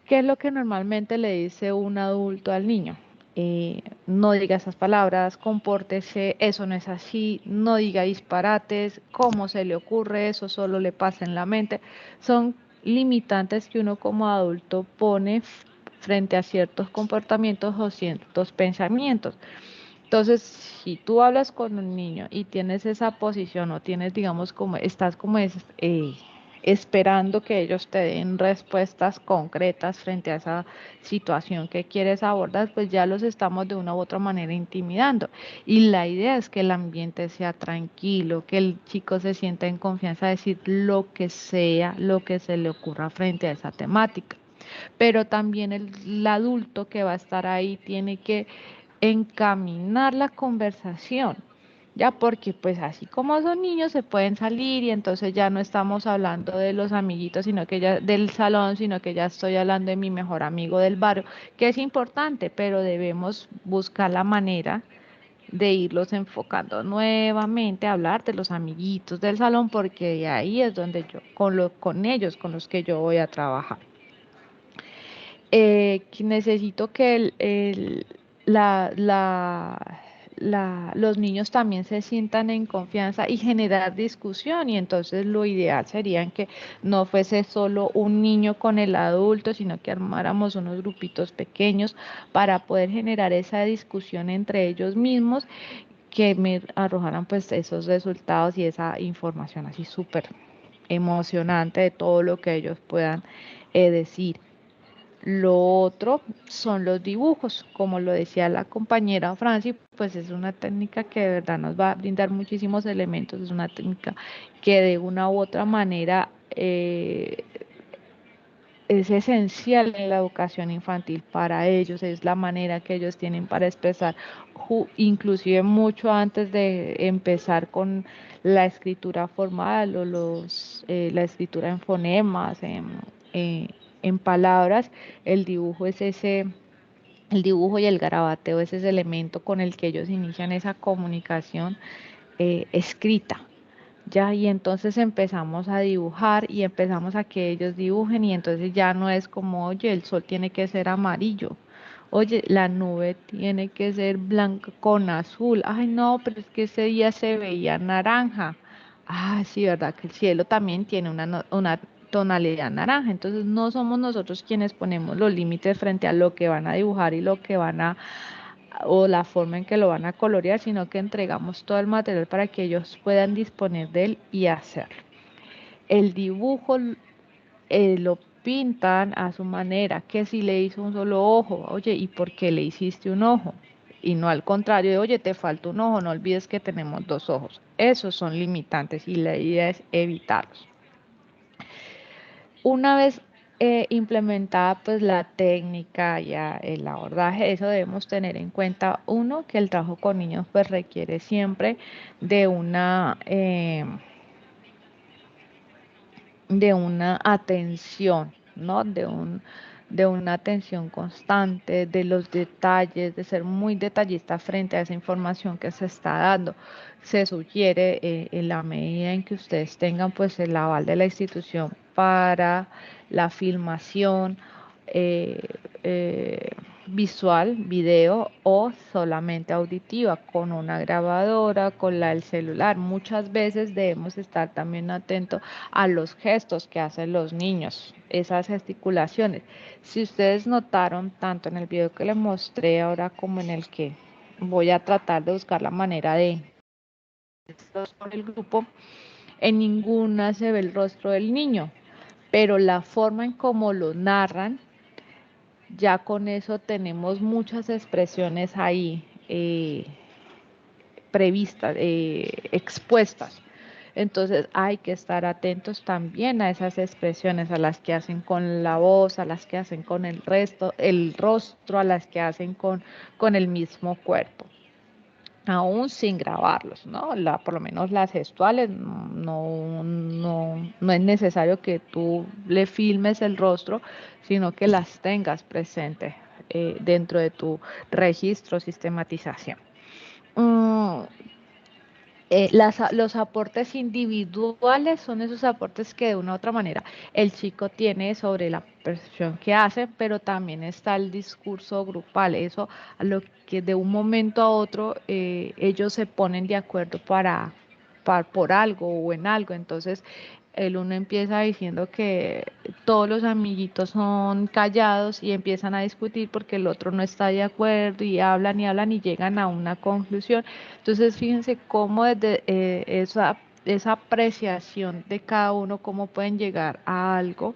¿Qué es lo que normalmente le dice un adulto al niño? No diga esas palabras, compórtese, eso no es así, no diga disparates, ¿cómo se le ocurre eso? Solo le pasa en la mente. Son limitantes que uno como adulto pone frente a ciertos comportamientos o ciertos pensamientos. Entonces, si tú hablas con un niño y tienes esa posición o tienes, digamos, como estás como esperando que ellos te den respuestas concretas frente a esa situación que quieres abordar, pues ya los estamos de una u otra manera intimidando. Y la idea es que el ambiente sea tranquilo, que el chico se sienta en confianza de decir lo que sea, lo que se le ocurra frente a esa temática. Pero también el adulto que va a estar ahí tiene que encaminar la conversación, ya, porque pues así como son niños se pueden salir y entonces ya no estamos hablando de los amiguitos, sino que ya del salón, sino que ya estoy hablando de mi mejor amigo del barrio, que es importante, pero debemos buscar la manera de irlos enfocando nuevamente a hablar de los amiguitos del salón, porque de ahí es donde yo, con ellos, con los que yo voy a trabajar. Que necesito que la, la, los niños también se sientan en confianza y generar discusión, y entonces lo ideal sería que no fuese solo un niño con el adulto, sino que armáramos unos grupitos pequeños para poder generar esa discusión entre ellos mismos, que me arrojaran pues esos resultados y esa información así súper emocionante de todo lo que ellos puedan decir. Lo otro son los dibujos, como lo decía la compañera Franci, pues es una técnica que de verdad nos va a brindar muchísimos elementos, es una técnica que de una u otra manera es esencial en la educación infantil para ellos, es la manera que ellos tienen para expresar, inclusive mucho antes de empezar con la escritura formal o la escritura en fonemas, en palabras, el dibujo es el dibujo y el garabateo es ese elemento con el que ellos inician esa comunicación escrita. Ya, y entonces empezamos a dibujar y empezamos a que ellos dibujen, y entonces ya no es como, oye, el sol tiene que ser amarillo, oye, la nube tiene que ser blanca con azul, ay no, pero es que ese día se veía naranja, ah sí, verdad que el cielo también tiene una tonalidad naranja, entonces no somos nosotros quienes ponemos los límites frente a lo que van a dibujar y lo que van a o la forma en que lo van a colorear, sino que entregamos todo el material para que ellos puedan disponer de él y hacerlo. El dibujo lo pintan a su manera, que si le hizo un solo ojo, oye, ¿y por qué le hiciste un ojo? Y no al contrario de, oye, te falta un ojo, no olvides que tenemos 2 ojos. Esos son limitantes y la idea es evitarlos. Una vez implementada pues la técnica, ya el abordaje, eso debemos tener en cuenta, uno, que el trabajo con niños pues requiere siempre de una atención, ¿no? De una atención constante, de los detalles, de ser muy detallista frente a esa información que se está dando. Se sugiere, en la medida en que ustedes tengan pues el aval de la institución para la filmación, eh, eh, visual, video o solamente auditiva, con una grabadora, con el celular. Muchas veces debemos estar también atentos a los gestos que hacen los niños, esas gesticulaciones. Si ustedes notaron, tanto en el video que les mostré ahora como en el que voy a tratar de buscar la manera de por el grupo, en ninguna se ve el rostro del niño, pero la forma en cómo lo narran, ya con eso tenemos muchas expresiones ahí previstas, expuestas. Entonces hay que estar atentos también a esas expresiones, a las que hacen con la voz, a las que hacen con el rostro, a las que hacen con el mismo cuerpo, aún sin grabarlos, ¿no? Por lo menos las gestuales, no es necesario que tú le filmes el rostro, sino que las tengas presentes dentro de tu registro, sistematización. Los aportes individuales son esos aportes que de una u otra manera el chico tiene sobre la percepción que hace, pero también está el discurso grupal, eso a lo que de un momento a otro ellos se ponen de acuerdo por algo o en algo. Entonces el uno empieza diciendo que todos los amiguitos son callados y empiezan a discutir porque el otro no está de acuerdo y hablan y llegan a una conclusión. Entonces fíjense cómo desde esa apreciación de cada uno, cómo pueden llegar a algo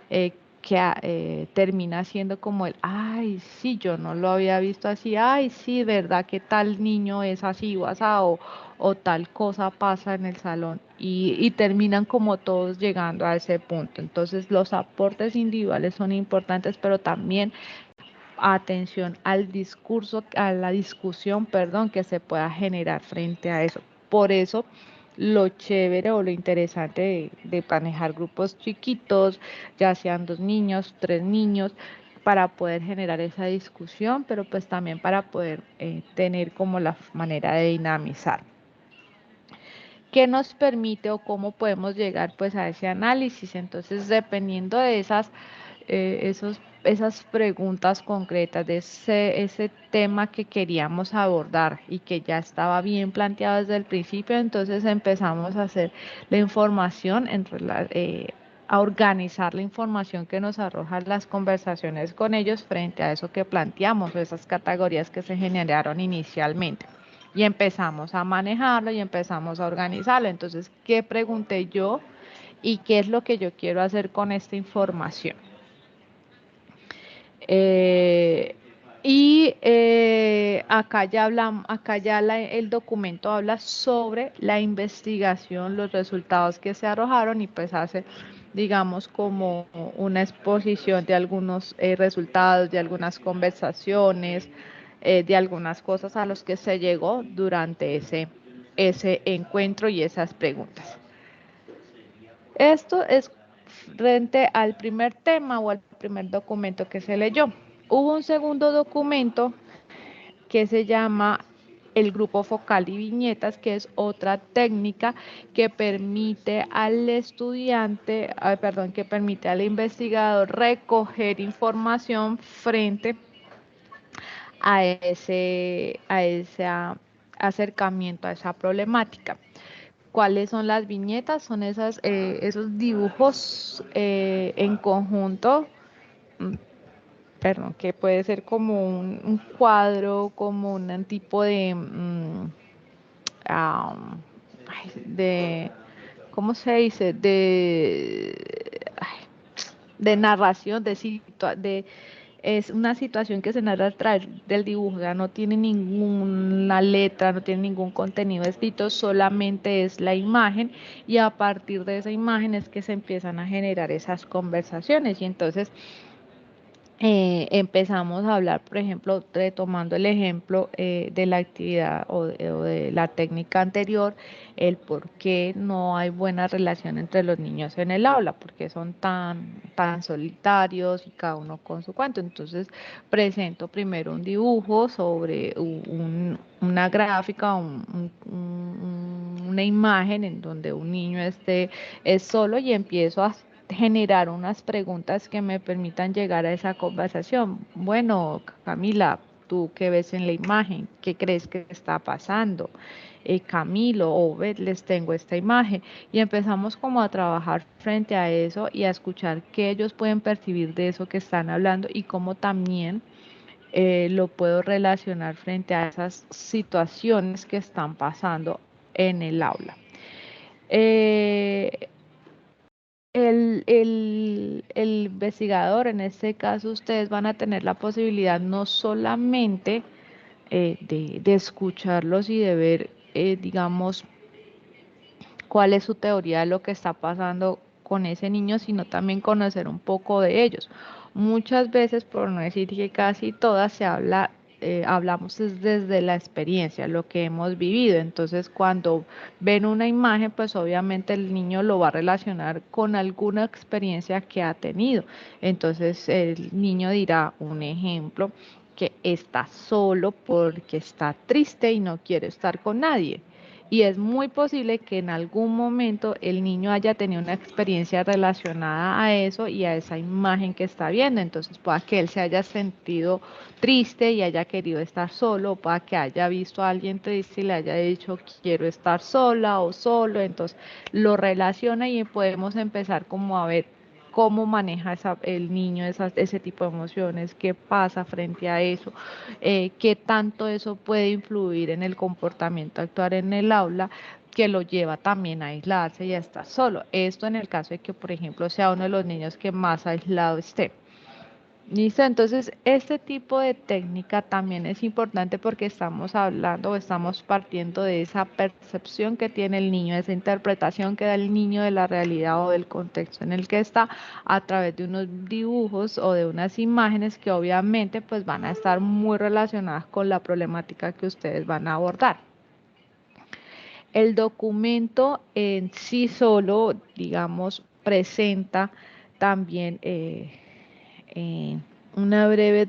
que termina siendo como ay, sí, yo no lo había visto así, ay, sí, verdad que tal niño es así o asado, o tal cosa pasa en el salón, y terminan como todos llegando a ese punto. Entonces los aportes individuales son importantes, pero también atención al discurso, a la discusión, perdón, que se pueda generar frente a eso. Por eso lo chévere o lo interesante de manejar grupos chiquitos, ya sean 2 niños, 3 niños, para poder generar esa discusión, pero pues también para poder tener como la manera de dinamizar. ¿Qué nos permite o cómo podemos llegar pues a ese análisis? Entonces, dependiendo de esas preguntas concretas, de ese tema que queríamos abordar y que ya estaba bien planteado desde el principio, entonces empezamos a hacer la información, a organizar la información que nos arrojan las conversaciones con ellos frente a eso que planteamos, esas categorías que se generaron inicialmente. Y empezamos a manejarlo y empezamos a organizarlo. Entonces, ¿qué pregunté yo y qué es lo que yo quiero hacer con esta información? Acá ya el documento habla sobre la investigación, los resultados que se arrojaron, y pues hace, digamos, como una exposición de algunos resultados, de algunas conversaciones, de algunas cosas a los que se llegó durante ese encuentro y esas preguntas. Esto es frente al primer tema o al primer documento que se leyó. Hubo un segundo documento que se llama el grupo focal y viñetas, que es otra técnica que permite al estudiante, que permite al investigador recoger información frente a ese acercamiento a esa problemática. ¿Cuáles son las viñetas? Son esos dibujos en conjunto, que puede ser como un cuadro, como un tipo de ¿cómo se dice? De narración, es una situación que se narra a través del dibujo, ya no tiene ninguna letra, no tiene ningún contenido escrito, solamente es la imagen, y a partir de esa imagen es que se empiezan a generar esas conversaciones. Y entonces empezamos a hablar, por ejemplo, retomando el ejemplo de la actividad o de la técnica anterior, el por qué no hay buena relación entre los niños en el aula, porque son tan solitarios y cada uno con su cuento. Entonces presento primero un dibujo sobre una gráfica, una imagen en donde un niño es solo, y empiezo a generar unas preguntas que me permitan llegar a esa conversación. Bueno, Camila, ¿tú qué ves en la imagen? ¿Qué crees que está pasando? Camilo, o Beth, les tengo esta imagen. Y empezamos como a trabajar frente a eso y a escuchar qué ellos pueden percibir de eso que están hablando y cómo también lo puedo relacionar frente a esas situaciones que están pasando en el aula. El investigador, en este caso ustedes van a tener la posibilidad no solamente de escucharlos y de ver, digamos, cuál es su teoría de lo que está pasando con ese niño, sino también conocer un poco de ellos. Muchas veces, por no decir que casi todas, hablamos desde la experiencia, lo que hemos vivido. Entonces, cuando ven una imagen, pues obviamente el niño lo va a relacionar con alguna experiencia que ha tenido. Entonces, el niño dirá, un ejemplo, que está solo porque está triste y no quiere estar con nadie. Y es muy posible que en algún momento el niño haya tenido una experiencia relacionada a eso y a esa imagen que está viendo. Entonces pueda que él se haya sentido triste y haya querido estar solo, o pueda que haya visto a alguien triste y le haya dicho quiero estar sola o solo. Entonces lo relaciona y podemos empezar como a ver cómo maneja el niño ese tipo de emociones, qué pasa frente a eso, qué tanto eso puede influir en el comportamiento actual en el aula, que lo lleva también a aislarse y a estar solo. Esto en el caso de que, por ejemplo, sea uno de los niños que más aislado esté. Listo, entonces este tipo de técnica también es importante porque estamos hablando o estamos partiendo de esa percepción que tiene el niño, esa interpretación que da el niño de la realidad o del contexto en el que está a través de unos dibujos o de unas imágenes que obviamente pues van a estar muy relacionadas con la problemática que ustedes van a abordar. El documento en sí solo, digamos, presenta también una breve,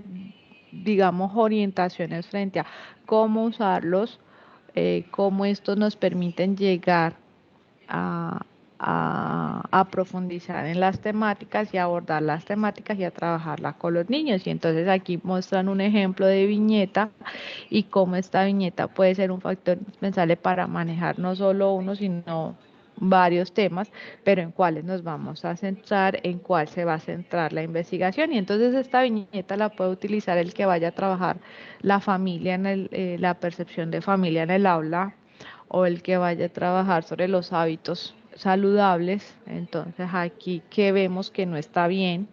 digamos, orientaciones frente a cómo usarlos, cómo estos nos permiten llegar a, a profundizar en las temáticas y abordar las temáticas y a trabajarlas con los niños. Y entonces aquí muestran un ejemplo de viñeta y cómo esta viñeta puede ser un factor indispensable para manejar no solo uno, sino varios temas, pero en cuáles nos vamos a centrar, en cuál se va a centrar la investigación. Y entonces esta viñeta la puede utilizar el que vaya a trabajar la familia, la percepción de familia en el aula, o el que vaya a trabajar sobre los hábitos saludables. Entonces aquí que vemos que no está bien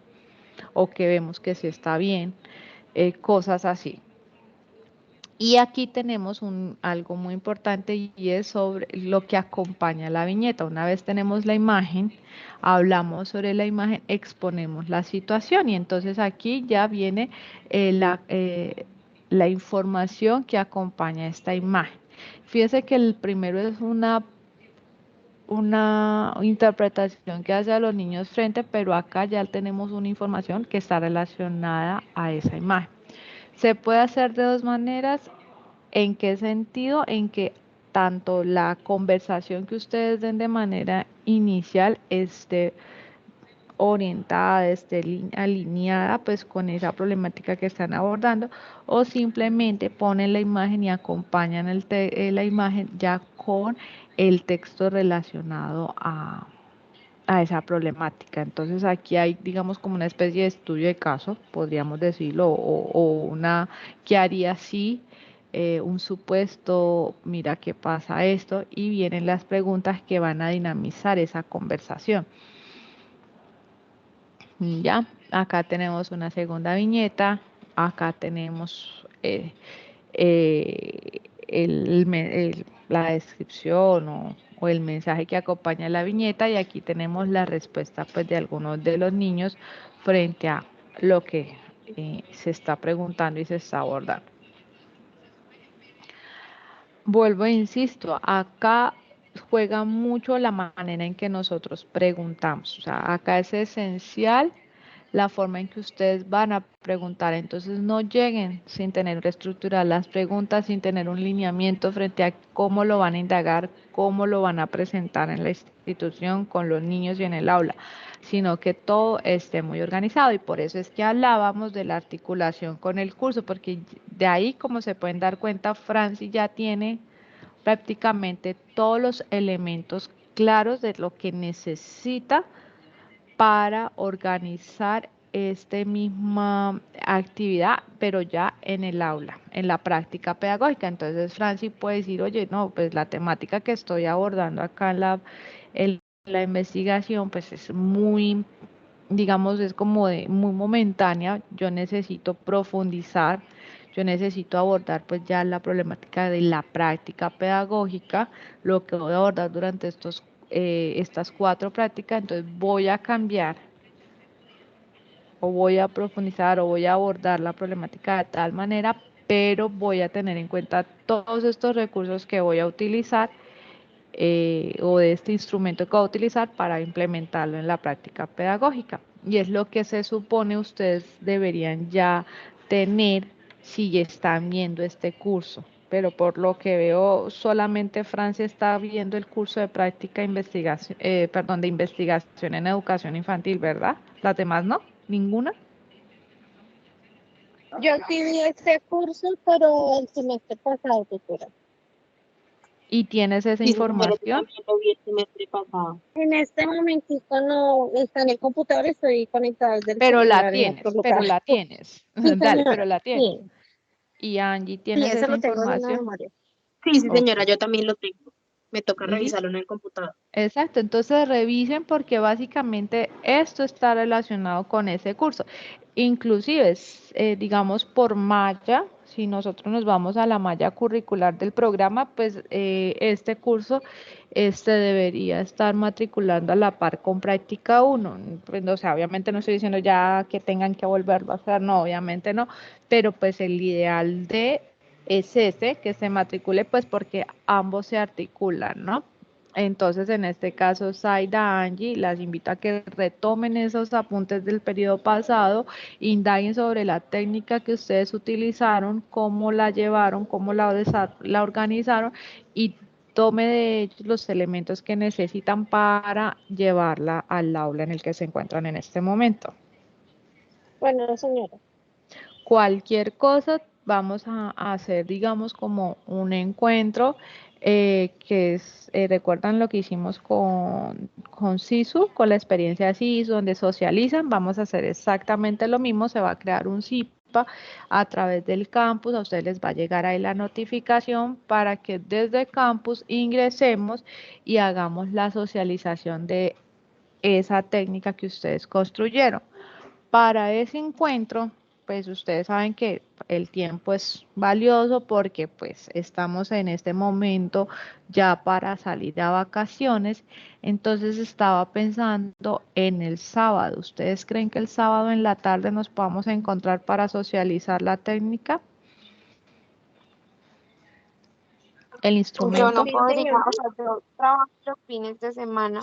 o que vemos que sí está bien, cosas así. Y aquí tenemos algo muy importante y es sobre lo que acompaña la viñeta. Una vez tenemos la imagen, hablamos sobre la imagen, exponemos la situación y entonces aquí ya viene la información que acompaña esta imagen. Fíjense que el primero es una interpretación que hace a los niños frente, pero acá ya tenemos una información que está relacionada a esa imagen. Se puede hacer de dos maneras. ¿En qué sentido? En que tanto la conversación que ustedes den de manera inicial esté orientada, esté alineada pues con esa problemática que están abordando, o simplemente ponen la imagen y acompañan la imagen ya con el texto relacionado a esa problemática. Entonces aquí hay, digamos, como una especie de estudio de caso, podríamos decirlo, o una, ¿qué haría si? Un supuesto, mira qué pasa esto, y vienen las preguntas que van a dinamizar esa conversación. Ya, acá tenemos una segunda viñeta, acá tenemos la descripción o el mensaje que acompaña la viñeta y aquí tenemos la respuesta pues de algunos de los niños frente a lo que se está preguntando y se está abordando. Vuelvo e insisto, acá juega mucho la manera en que nosotros preguntamos, o sea, acá es esencial la forma en que ustedes van a preguntar. Entonces no lleguen sin tener estructuradas las preguntas, sin tener un lineamiento frente a cómo lo van a indagar, cómo lo van a presentar en la institución, con los niños y en el aula, sino que todo esté muy organizado. Y por eso es que hablábamos de la articulación con el curso, porque de ahí, como se pueden dar cuenta, Franci ya tiene prácticamente todos los elementos claros de lo que necesita para organizar esta misma actividad, pero ya en el aula, en la práctica pedagógica. Entonces, Franci puede decir, oye, no, pues la temática que estoy abordando acá en la investigación, pues es muy, digamos, es como de muy momentánea. Yo necesito profundizar, yo necesito abordar pues ya la problemática de la práctica pedagógica, lo que voy a abordar durante estas 4 prácticas. Entonces voy a cambiar o voy a profundizar o voy a abordar la problemática de tal manera, pero voy a tener en cuenta todos estos recursos que voy a utilizar o de este instrumento que voy a utilizar para implementarlo en la práctica pedagógica. Y es lo que se supone ustedes deberían ya tener si ya están viendo este curso. Pero por lo que veo, solamente Francia está viendo el curso de práctica investigación, perdón, de investigación en educación infantil, ¿verdad? Las demás no, ninguna. Yo sí vi ese curso, pero el semestre pasado, tutora. Y tienes esa Sí, señora, yo información, también lo vi el semestre pasado. En este momentito no está en el computador, estoy conectada desde el pero la celular en otro tienes, pero lugar. la tienes. Sí, Dale, pero señora. la tienes. Sí, Y Angie, sí, ¿tienes eso esa lo tengo en la información? memoria. Sí, sí, Ok. señora, yo también lo tengo. Me toca Listo. revisarlo en el computador. Exacto, entonces revisen porque básicamente esto está relacionado con ese curso. Inclusive, digamos, por malla, si nosotros nos vamos a la malla curricular del programa, pues este curso debería estar matriculando a la par con práctica 1. Pues, o sea, obviamente no estoy diciendo ya que tengan que volverlo a hacer, no, obviamente no, pero pues el ideal es ese, que se matricule, pues porque ambos se articulan, ¿no? Entonces, en este caso, Zaida, Angie, las invito a que retomen esos apuntes del periodo pasado, indaguen sobre la técnica que ustedes utilizaron, cómo la llevaron, cómo la organizaron y tome de ellos los elementos que necesitan para llevarla al aula en el que se encuentran en este momento. Bueno, señora. Cualquier cosa, vamos a hacer, digamos, como un encuentro recuerdan lo que hicimos con SISU, con la experiencia de SISU, donde socializan, vamos a hacer exactamente lo mismo, se va a crear un CIPA a través del campus, a ustedes les va a llegar ahí la notificación para que desde campus ingresemos y hagamos la socialización de esa técnica que ustedes construyeron. Para ese encuentro, pues ustedes saben que el tiempo es valioso porque pues estamos en este momento ya para salir a vacaciones. Entonces estaba pensando en el sábado. ¿Ustedes creen que el sábado en la tarde nos podamos encontrar para socializar la técnica? El Yo instrumento. no Sí, podría, señora. o sea, yo trabajo los fines de semana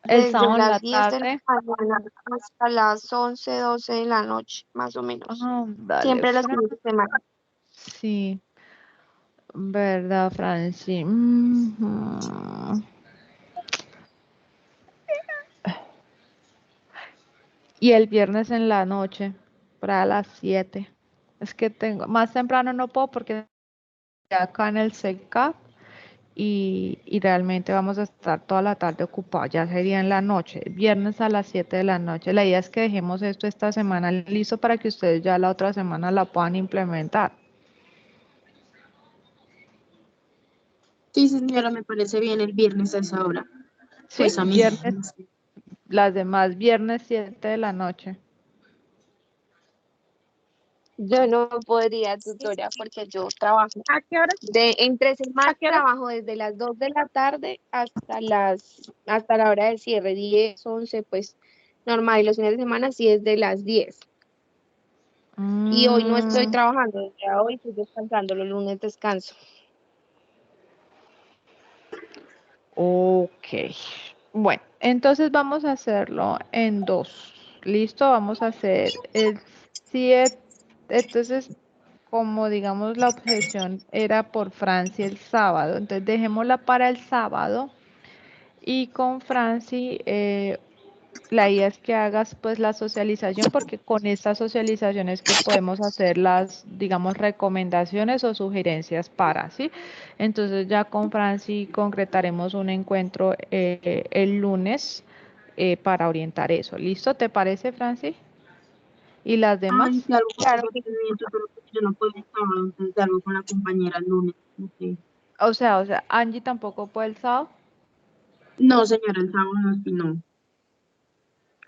El desde sábado en la las 10 de la tarde. mañana hasta las 11, 12 de la noche, más o menos. Ah, dale, Siempre los fines de semana. Sí, ¿verdad, Franci? Y el viernes en la noche, para las 7. Es que tengo, más temprano no puedo porque estoy acá en el SECAP y realmente vamos a estar toda la tarde ocupados, ya sería en la noche, viernes a las 7 de la noche. La idea es que dejemos esto esta semana listo para que ustedes ya la otra semana la puedan implementar. Sí, señora, me parece bien el viernes a esa hora. ¿Sí? Pues a mí. Viernes, las demás viernes 7 de la noche. Yo no podría, tutora, porque yo trabajo ¿A qué hora? entre semanas, ¿A qué hora? trabajo desde las 2 de la tarde hasta la hora de cierre, 10, 11, pues normal, y los fines de semana sí es de las 10. Y hoy no estoy Mm, trabajando, ya hoy estoy descansando, los lunes descanso. ok. Bueno, entonces vamos a hacerlo en dos. Listo, vamos a hacer el 7. Entonces, como digamos la objeción era por Franci el sábado, entonces dejémosla para el sábado. Y con Franci, la idea es que hagas pues la socialización, porque con esta socialización es que podemos hacer las, digamos, recomendaciones o sugerencias para, ¿sí? Entonces ya con Franci concretaremos un encuentro el lunes para orientar eso. ¿Listo? ¿Te parece, Franci? ¿Y las Ay, demás? si algo con el Claro que sí. procedimiento, pero pues yo no puedo estar, entonces algo con la compañera el lunes. No sé. O sea, Angie tampoco puede el sábado. No, señora, el sábado no, sí, no.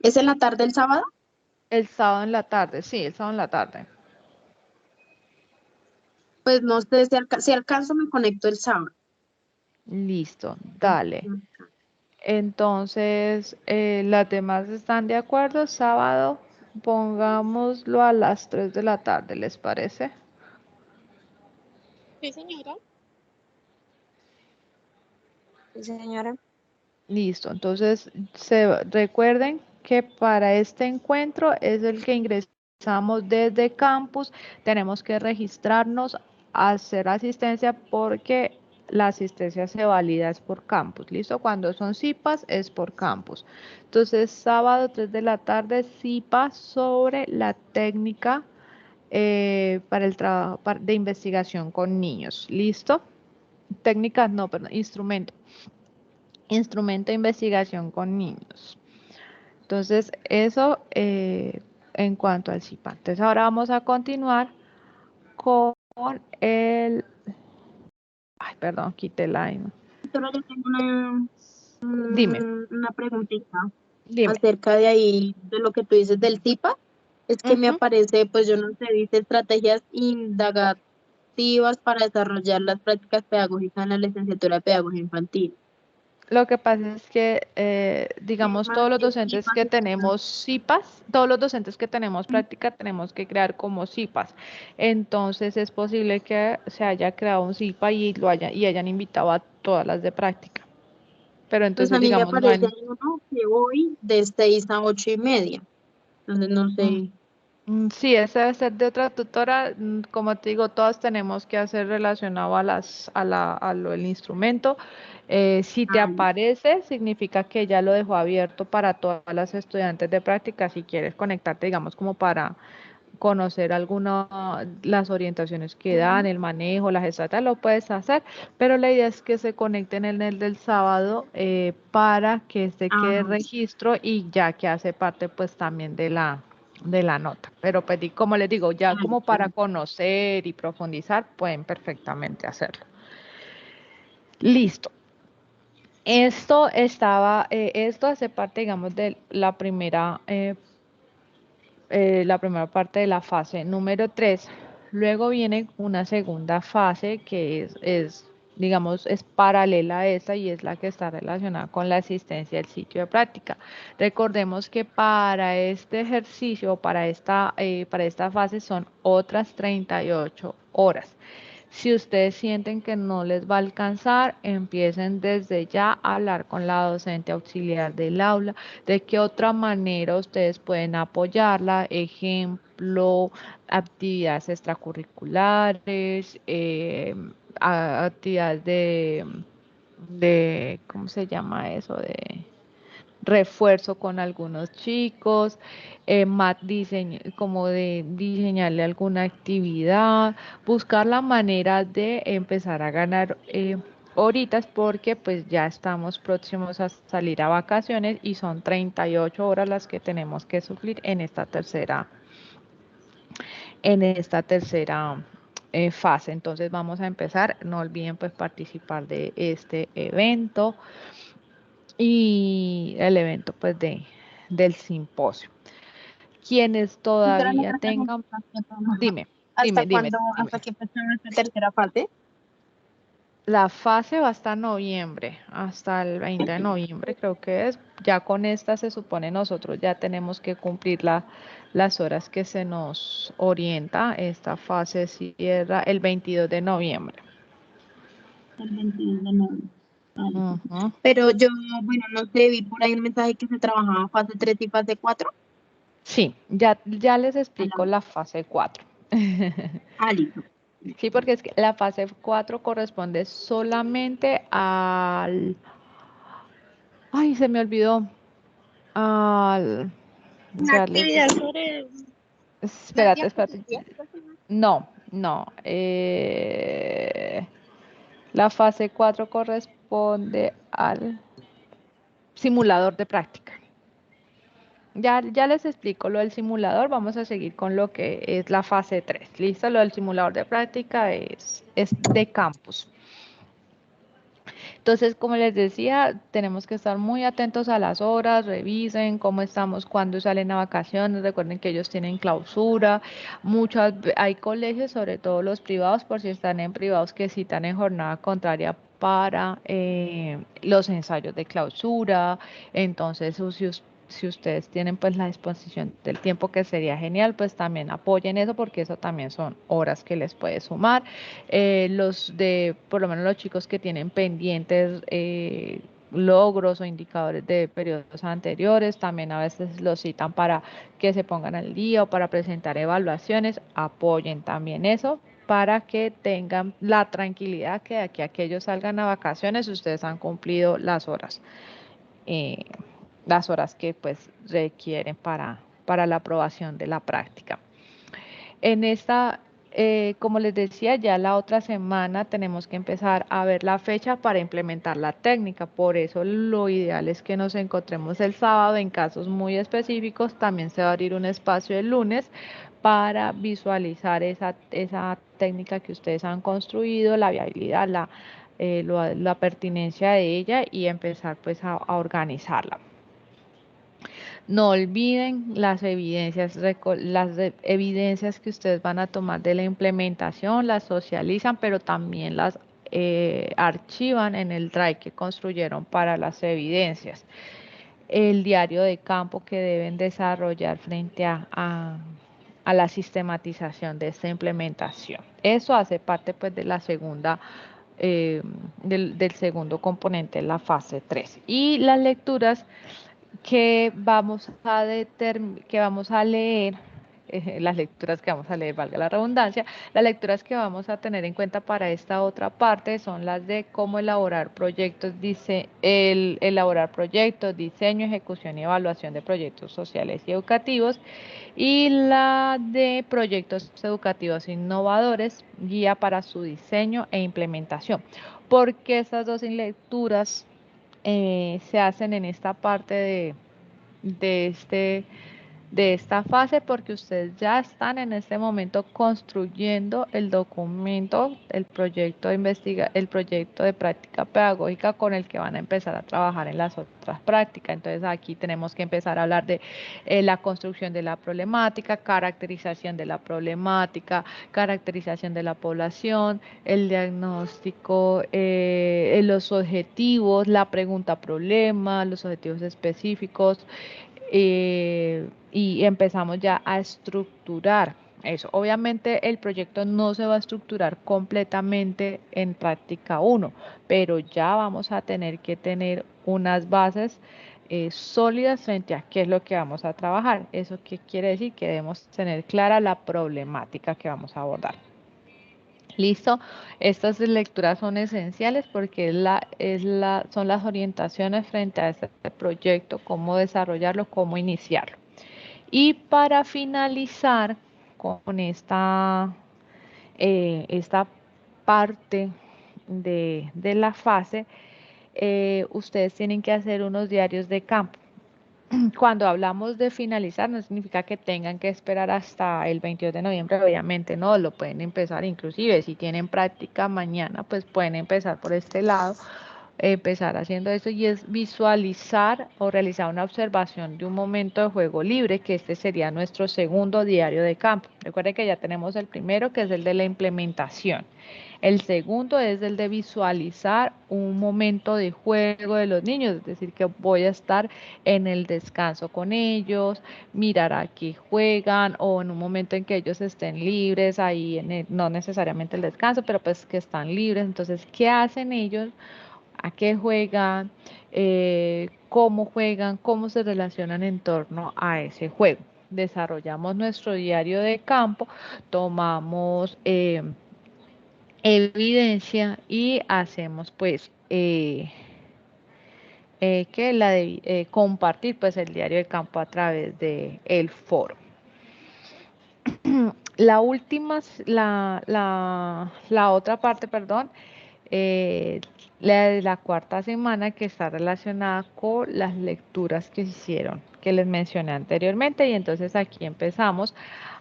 ¿Es en la tarde el sábado? El sábado en la tarde, sí, el sábado en la tarde. Pues no sé, si alcanzo me conecto el sábado. Listo, dale. Entonces, las demás están de acuerdo. Sábado, pongámoslo a las 3 de la tarde, ¿les parece? Sí, señora. Sí, señora. Listo. Entonces, recuerden que para este encuentro es el que ingresamos desde campus. Tenemos que registrarnos, hacer asistencia porque la asistencia se valida es por campus. ¿Listo? Cuando son CIPAs es por campus. Entonces, sábado 3 de la tarde, CIPA sobre la técnica para el trabajo de investigación con niños. ¿Listo? Técnicas, no, perdón, instrumento. Instrumento de investigación con niños. Entonces, eso en cuanto al CIPA. Entonces, ahora vamos a continuar con el... Ay, perdón, quité la... Pero yo tengo Dime, una preguntita dime. acerca de ahí, de lo que tú dices del TIPA. Es que me Ujú. aparece, pues yo no sé, dice estrategias indagativas para desarrollar las prácticas pedagógicas en la licenciatura de pedagogía infantil. Lo que pasa es que, digamos, Temas todos los de docentes TIPA que que tenemos CIPAs, todos los docentes que tenemos práctica, tenemos que crear como CIPAs. Entonces, es posible que se haya creado un CIPA y hayan invitado a todas las de práctica. Pero pues a entonces, mí me digamos, no aparece hay... ahí uno que hoy de 6 a 8:30. Entonces no sé. Sí, ese debe ser de otra tutora. Como te digo, todas tenemos que hacer relacionado a lo del instrumento. Si te Ah, aparece, significa que ya lo dejó abierto para todas las estudiantes de práctica. Si quieres conectarte, digamos, como para conocer algunas, las orientaciones que dan, el manejo, las estrategias, lo puedes hacer, pero la idea es que se conecten en el del sábado para que se quede ah, registro y ya que hace parte pues también de la nota. Pero pues, como les digo, ya como para conocer y profundizar, pueden perfectamente hacerlo. Listo. Esto hace parte, digamos, de la primera parte de la fase número 3. Luego viene una segunda fase que digamos, es paralela a esta y es la que está relacionada con la asistencia al sitio de práctica. Recordemos que para este ejercicio, para esta fase son otras 38 horas. Si ustedes sienten que no les va a alcanzar, empiecen desde ya a hablar con la docente auxiliar del aula de qué otra manera ustedes pueden apoyarla, ejemplo, actividades extracurriculares, actividades ¿cómo se llama eso? De refuerzo con algunos chicos, como de diseñarle alguna actividad, buscar la manera de empezar a ganar horitas porque pues ya estamos próximos a salir a vacaciones y son 38 horas las que tenemos que suplir en esta tercera fase. Entonces vamos a empezar, no olviden pues participar de este evento y el evento pues del simposio. Quienes Doctora, le todavía pregunto, tengan, dime, ¿hasta dime, dime, cuándo, dime. hasta qué fecha es la tercera fase? La fase va hasta noviembre, hasta el 20 de noviembre creo que es. Ya con esta se supone nosotros ya tenemos que cumplir las horas que se nos orienta. Esta fase cierra el 22 de noviembre. El 22 de noviembre. Vale. Ujú. Pero yo, bueno, no sé, vi por ahí un mensaje que se trabajaba fase 3 y fase 4. Sí, ya les explico la fase 4. Listo. Sí, porque es que la fase 4 corresponde solamente al... Ay, se me olvidó. Al... Una Ya les... actividad sobre las Espérate. diapositivas. No. La fase 4 corresponde al simulador de práctica. Ya les explico lo del simulador, vamos a seguir con lo que es la fase 3. ¿Listo? Lo del simulador de práctica es de campus. Entonces, como les decía, tenemos que estar muy atentos a las horas, revisen cómo estamos cuando salen a vacaciones, recuerden que ellos tienen clausura, hay colegios, sobre todo los privados, por si están en privados, que citan en jornada contraria para los ensayos de clausura. Entonces, si ustedes tienen pues la disposición del tiempo, que sería genial, pues también apoyen eso, porque eso también son horas que les puede sumar. Por lo menos los chicos que tienen pendientes logros o indicadores de periodos anteriores, también a veces los citan para que se pongan al día o para presentar evaluaciones, apoyen también eso para que tengan la tranquilidad que de aquí a que ellos salgan a vacaciones, ustedes han cumplido eh, las horas que pues requieren para la aprobación de la práctica. En esta, como les decía, ya la otra semana tenemos que empezar a ver la fecha para implementar la técnica. Por eso lo ideal es que nos encontremos el sábado. En casos muy específicos también se va a abrir un espacio el lunes para visualizar esa técnica que ustedes han construido, la viabilidad, la pertinencia de ella, y empezar pues a organizarla. No olviden las evidencias que ustedes van a tomar de la implementación, las socializan, pero también las archivan en el Drive que construyeron para las evidencias. El diario de campo que deben desarrollar frente a la sistematización de esta implementación. Eso hace parte pues de la segunda del segundo componente, la fase 3. Y las lecturas que vamos a leer, las lecturas que vamos a leer, valga la redundancia, las lecturas que vamos a tener en cuenta para esta otra parte son las de cómo elaborar proyectos, diseño, ejecución y evaluación de proyectos sociales y educativos, y la de proyectos educativos innovadores, guía para su diseño e implementación. Porque estas dos lecturas se hacen en esta parte de esta fase, porque ustedes ya están en este momento construyendo el documento, el proyecto de práctica pedagógica con el que van a empezar a trabajar en las otras prácticas. Entonces aquí tenemos que empezar a hablar de la construcción de la problemática, caracterización de la problemática, caracterización de la población, el diagnóstico, los objetivos, la pregunta problema, los objetivos específicos, y empezamos ya a estructurar eso. Obviamente el proyecto no se va a estructurar completamente en práctica 1, pero ya vamos a tener que tener unas bases sólidas frente a qué es lo que vamos a trabajar. ¿Eso qué quiere decir? Que debemos tener clara la problemática que vamos a abordar. Listo, estas lecturas son esenciales porque son las orientaciones frente a este proyecto, cómo desarrollarlo, cómo iniciarlo. Y para finalizar con esta parte de la fase, ustedes tienen que hacer unos diarios de campo. Cuando hablamos de finalizar, no significa que tengan que esperar hasta el 22 de noviembre, obviamente no, lo pueden empezar inclusive, si tienen práctica mañana, pues pueden empezar por este lado, empezar haciendo esto, y es visualizar o realizar una observación de un momento de juego libre, que este sería nuestro segundo diario de campo. Recuerden que ya tenemos el primero, que es el de la implementación. El segundo es el de visualizar un momento de juego de los niños, es decir, que voy a estar en el descanso con ellos, mirar a qué juegan, o en un momento en que ellos estén libres, ahí no necesariamente el descanso, pero pues que están libres. Entonces, ¿qué hacen ellos? ¿A qué juegan? ¿Cómo juegan? ¿Cómo se relacionan en torno a ese juego? desarrollamos nuestro diario de campo, tomamos evidencia y hacemos pues compartir pues el diario de campo a través de el foro. La otra parte, perdón, la de la cuarta semana, que está relacionada con las lecturas que se hicieron, que les mencioné anteriormente, y entonces aquí empezamos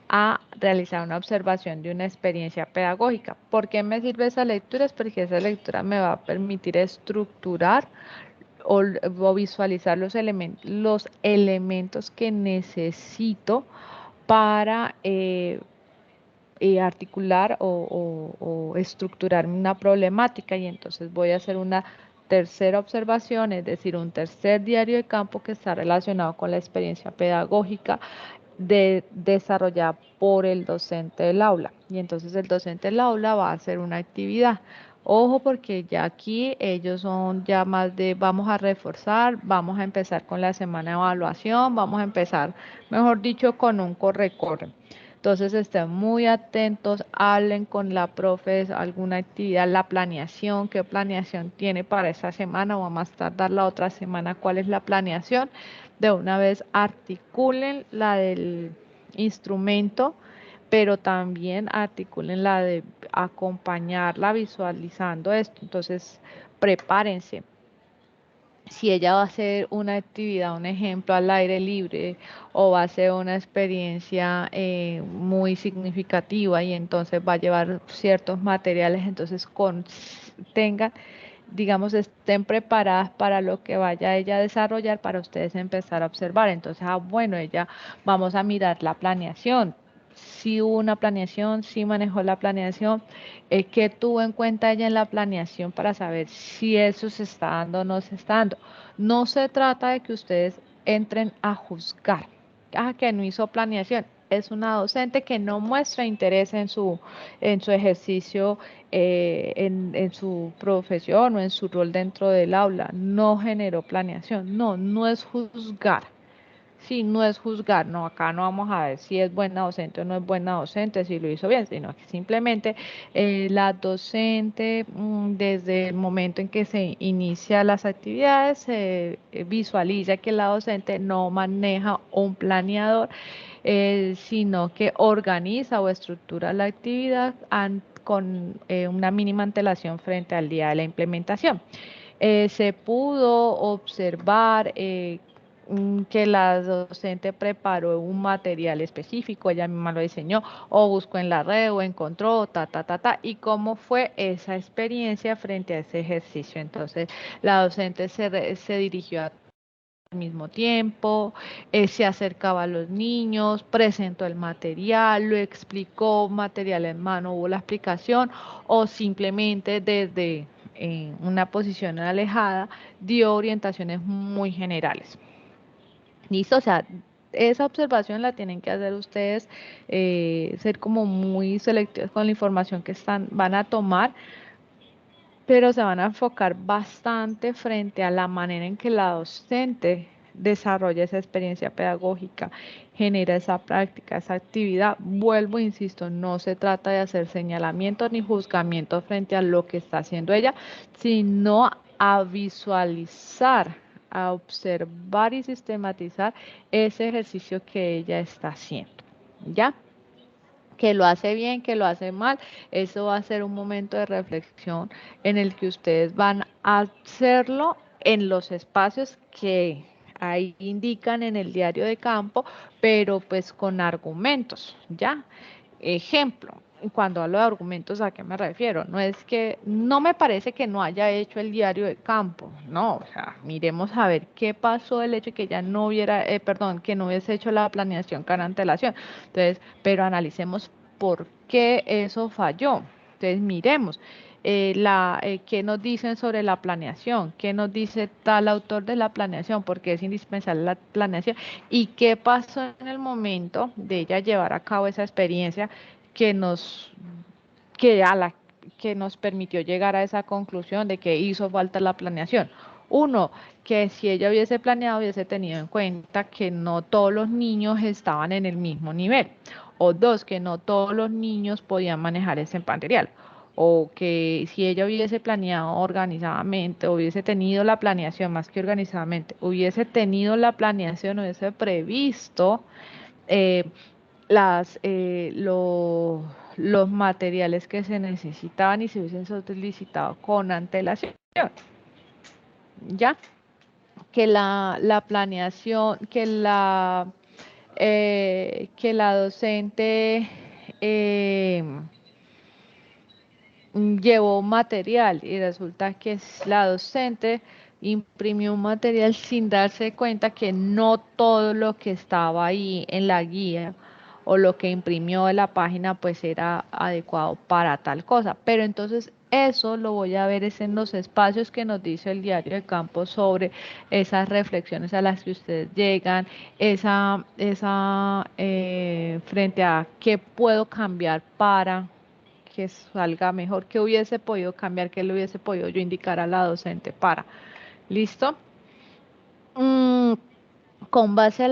a realizar una observación de una experiencia pedagógica. ¿Por qué me sirve esa lectura? Es porque esa lectura me va a permitir estructurar o visualizar los elementos que necesito para articular o estructurar una problemática, y entonces voy a hacer una tercera observación, es decir, un tercer diario de campo que está relacionado con la experiencia pedagógica desarrollada por el docente del aula. Y entonces el docente del aula va a hacer una actividad. Ojo, porque ya aquí ellos son ya más de vamos a reforzar, vamos a empezar con la semana de evaluación, vamos a empezar, mejor dicho, con un corre-corre. Entonces estén muy atentos, hablen con la profe, alguna actividad, la planeación, qué planeación tiene para esa semana o a más tardar la otra semana, cuál es la planeación. De una vez articulen la del instrumento, pero también articulen la de acompañarla visualizando esto. Entonces prepárense. Si ella va a hacer una actividad, un ejemplo al aire libre, o va a ser una experiencia muy significativa y entonces va a llevar ciertos materiales, entonces tengan, digamos, estén preparadas para lo que vaya ella a desarrollar para ustedes empezar a observar. Entonces, bueno, vamos a mirar la planeación. Si hubo una planeación, si manejó la planeación, qué tuvo en cuenta ella en la planeación para saber si eso se está dando o no se está dando. No se trata de que ustedes entren a juzgar. Que no hizo planeación. Es una docente que no muestra interés en su ejercicio, en su profesión o en su rol dentro del aula. No generó planeación. No es juzgar. Sí, no es juzgar, no, acá no vamos a ver si es buena docente o no es buena docente, si lo hizo bien, sino que simplemente la docente, desde el momento en que se inicia las actividades, se visualiza que la docente no maneja un planeador, sino que organiza o estructura la actividad con una mínima antelación frente al día de la implementación. Se pudo observar que la docente preparó un material específico, ella misma lo diseñó, o buscó en la red, o encontró, y cómo fue esa experiencia frente a ese ejercicio. Entonces, la docente se dirigió al mismo tiempo, se acercaba a los niños, presentó el material, lo explicó, material en mano, hubo la explicación, o simplemente desde una posición alejada dio orientaciones muy generales. ¿Listo? O sea, esa observación la tienen que hacer ustedes, ser como muy selectivos con la información que van a tomar, pero se van a enfocar bastante frente a la manera en que la docente desarrolla esa experiencia pedagógica, genera esa práctica, esa actividad. Vuelvo, insisto, no se trata de hacer señalamientos ni juzgamientos frente a lo que está haciendo ella, sino a visualizar, a observar y sistematizar ese ejercicio que ella está haciendo. ¿Ya? Que lo hace bien, que lo hace mal, eso va a ser un momento de reflexión en el que ustedes van a hacerlo en los espacios que ahí indican en el diario de campo, pero pues con argumentos, ¿ya? Ejemplo, cuando hablo de argumentos, ¿a qué me refiero? No es que, no me parece que no haya hecho el diario de campo, no, o sea, miremos a ver qué pasó el hecho de que ya no hubiera, que no hubiese hecho la planeación con antelación. Entonces, pero analicemos por qué eso falló. Entonces, miremos. ¿Qué nos dicen sobre la planeación? ¿Qué nos dice tal autor de la planeación? Porque es indispensable la planeación. ¿Y qué pasó en el momento de ella llevar a cabo esa experiencia que que nos permitió llegar a esa conclusión de que hizo falta la planeación? Uno, que si ella hubiese planeado, hubiese tenido en cuenta que no todos los niños estaban en el mismo nivel. O dos, que no todos los niños podían manejar ese material. O que si ella hubiese planeado organizadamente, hubiese tenido la planeación más que organizadamente, hubiese tenido la planeación, hubiese previsto eh, los materiales que se necesitaban y se hubiesen solicitado con antelación. ¿Ya? Que la planeación, que la docente llevó material y resulta que la docente imprimió un material sin darse cuenta que no todo lo que estaba ahí en la guía o lo que imprimió de la página pues era adecuado para tal cosa. Pero entonces eso lo voy a ver es en los espacios que nos dice el diario de campo sobre esas reflexiones a las que ustedes llegan, frente a qué puedo cambiar para que salga mejor, que hubiese podido cambiar, que le hubiese podido yo indicar a la docente para. ¿Listo? Mm, con base a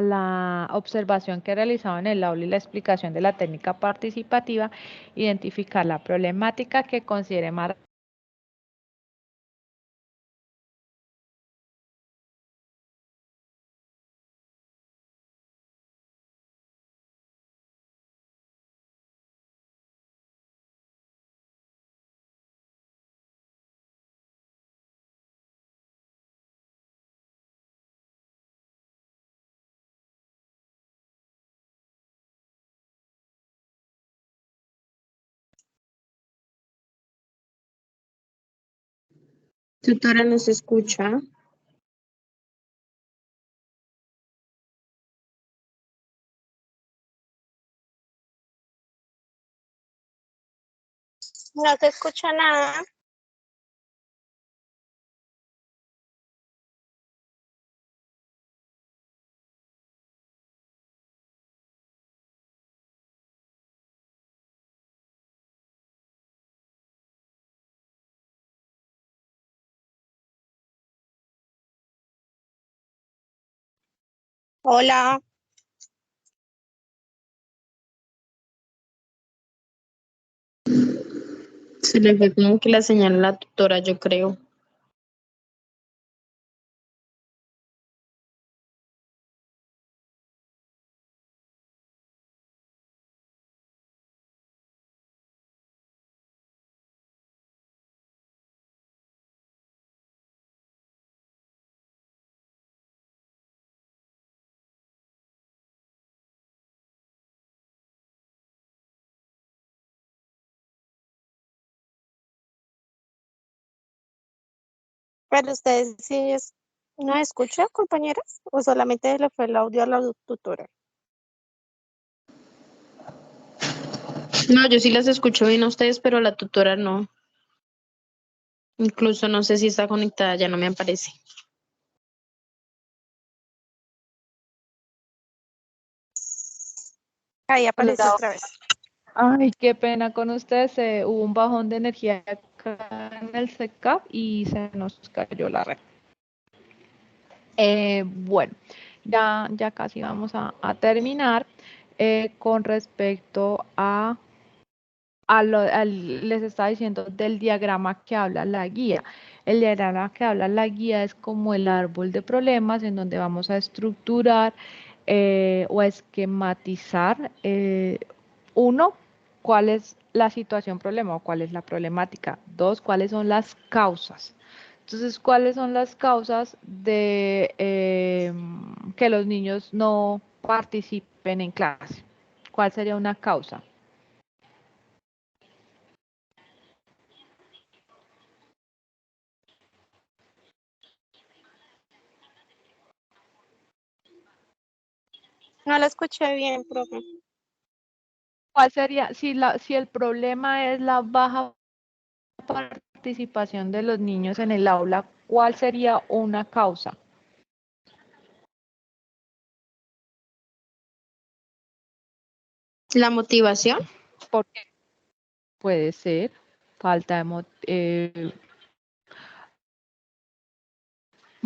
la observación que he realizado en el aula y la explicación de la técnica participativa, identificar la problemática que considere más Tutora, ¿nos escucha? No se escucha nada. Hola. Se le fue como que la señal a la tutora, yo creo. ¿Pero ustedes sí no escuchan, compañeras? ¿O solamente le fue el audio a la tutora? No, yo sí las escucho bien a ustedes, pero a la tutora no. Incluso no sé si está conectada, ya no me aparece. Ahí apareció otra vez. Ay, qué pena con ustedes. Hubo un bajón de energía acá en el SECAP y se nos cayó la red. Bueno, ya casi vamos a terminar con respecto les estaba diciendo del diagrama que habla la guía. El diagrama que habla la guía es como el árbol de problemas en donde vamos a estructurar o a esquematizar, uno, cuál es la situación problema o cuál es la problemática. Dos, cuáles son las causas. Entonces, ¿cuáles son las causas de que los niños no participen en clase? ¿Cuál sería una causa? No la escuché bien, profe. ¿Cuál sería, si el problema es la baja participación de los niños en el aula, cuál sería una causa? La motivación. Porque puede ser falta de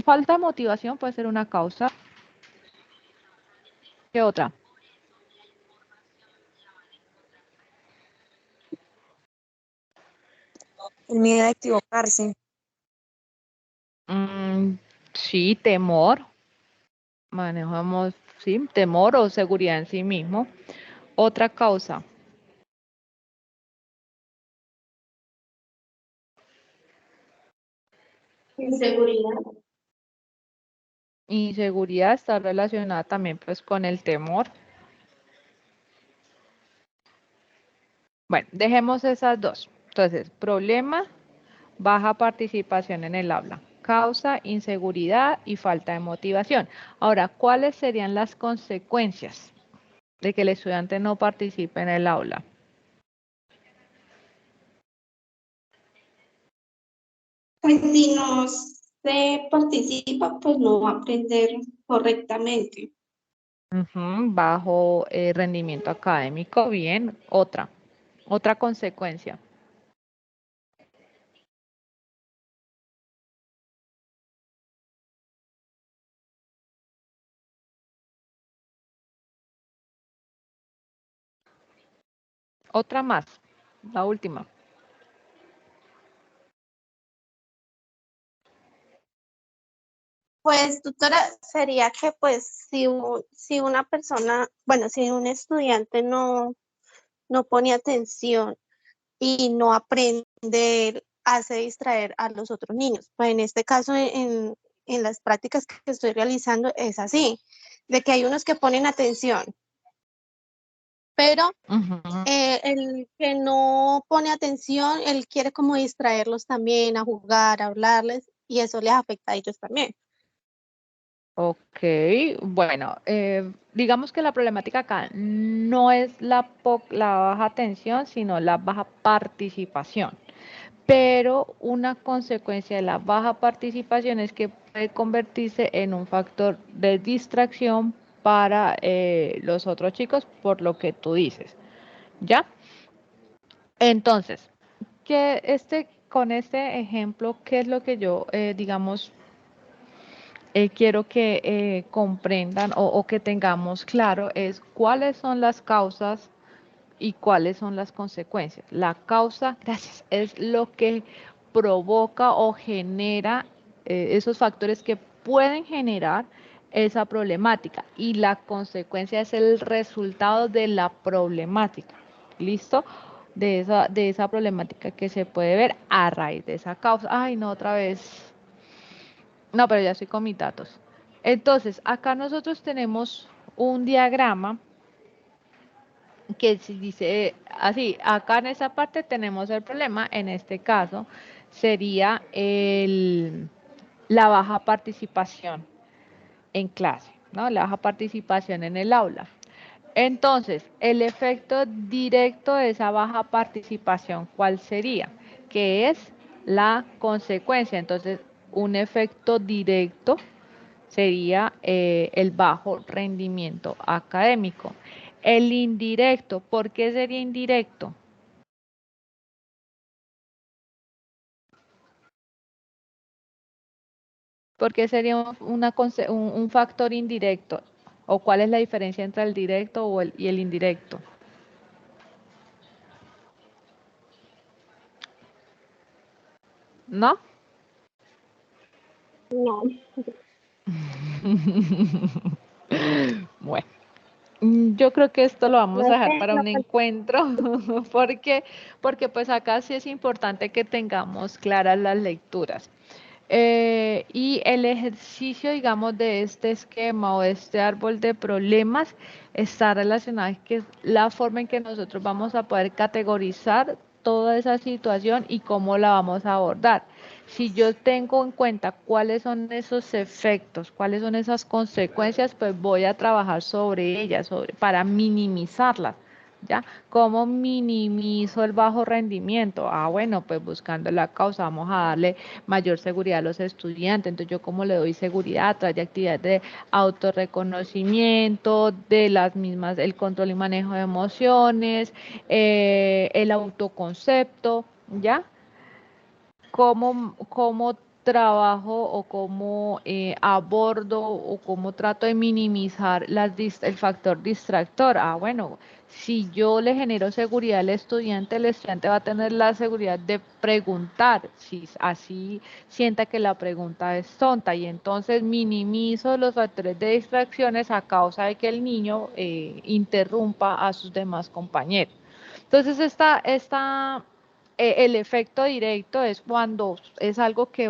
Falta de motivación puede ser una causa. ¿Qué otra? El miedo a equivocarse. Sí, temor. Manejamos, sí, temor o seguridad en sí mismo. Otra causa. Inseguridad. Inseguridad está relacionada también pues con el temor. Bueno, dejemos esas dos. Entonces, problema, baja participación en el aula. Causa, inseguridad y falta de motivación. Ahora, ¿cuáles serían las consecuencias de que el estudiante no participe en el aula? Pues si no se participa, pues no va a aprender correctamente. Bajo rendimiento académico. Bien, otra consecuencia. Otra más, la última. Pues, tutora, sería que pues si una persona, bueno, si un estudiante no pone atención y no aprende, hace distraer a los otros niños. Pues en este caso, en las prácticas que estoy realizando es así, de que hay unos que ponen atención, pero el que no pone atención, él quiere como distraerlos también, a jugar, a hablarles, y eso les afecta a ellos también. Ok, bueno, digamos que la problemática acá no es la baja atención, sino la baja participación. Pero una consecuencia de la baja participación es que puede convertirse en un factor de distracción para los otros chicos, por lo que tú dices. ¿Ya? Entonces, con este ejemplo, ¿qué es lo que yo, digamos, quiero que comprendan o que tengamos claro? Es cuáles son las causas y cuáles son las consecuencias. La causa, gracias, es lo que provoca o genera esos factores que pueden generar esa problemática, y la consecuencia es el resultado de la problemática. ¿Listo? De esa problemática que se puede ver a raíz de esa causa. Ay, no, otra vez. No, pero ya estoy con mis datos. Entonces, acá nosotros tenemos un diagrama que si dice así, acá en esa parte tenemos el problema, en este caso sería la baja participación en clase, ¿no? La baja participación en el aula. Entonces, el efecto directo de esa baja participación, ¿cuál sería? Que es la consecuencia. Entonces, un efecto directo sería el bajo rendimiento académico. El indirecto, ¿por qué sería indirecto? ¿Por qué sería un factor indirecto? ¿O cuál es la diferencia entre el directo y el indirecto? ¿No? No. Bueno, yo creo que esto lo vamos No a sé, dejar para un encuentro, porque pues acá sí es importante que tengamos claras las lecturas. Y el ejercicio, digamos, de este esquema o de este árbol de problemas está relacionado que es la forma en que nosotros vamos a poder categorizar toda esa situación y cómo la vamos a abordar. Si yo tengo en cuenta cuáles son esos efectos, cuáles son esas consecuencias, pues voy a trabajar sobre ellas, para minimizarlas. ¿Ya? ¿Cómo minimizo el bajo rendimiento? Ah, bueno, pues buscando la causa, vamos a darle mayor seguridad a los estudiantes. Entonces, ¿yo cómo le doy seguridad? A través de actividades de autorreconocimiento, de las mismas, el control y manejo de emociones, el autoconcepto, ¿ya? ¿Cómo trabajo o cómo abordo o cómo trato de minimizar el factor distractor. Ah, bueno, si yo le genero seguridad al estudiante, el estudiante va a tener la seguridad de preguntar, si así sienta que la pregunta es tonta, y entonces minimizo los factores de distracciones a causa de que el niño interrumpa a sus demás compañeros. Entonces, el efecto directo es cuando es algo que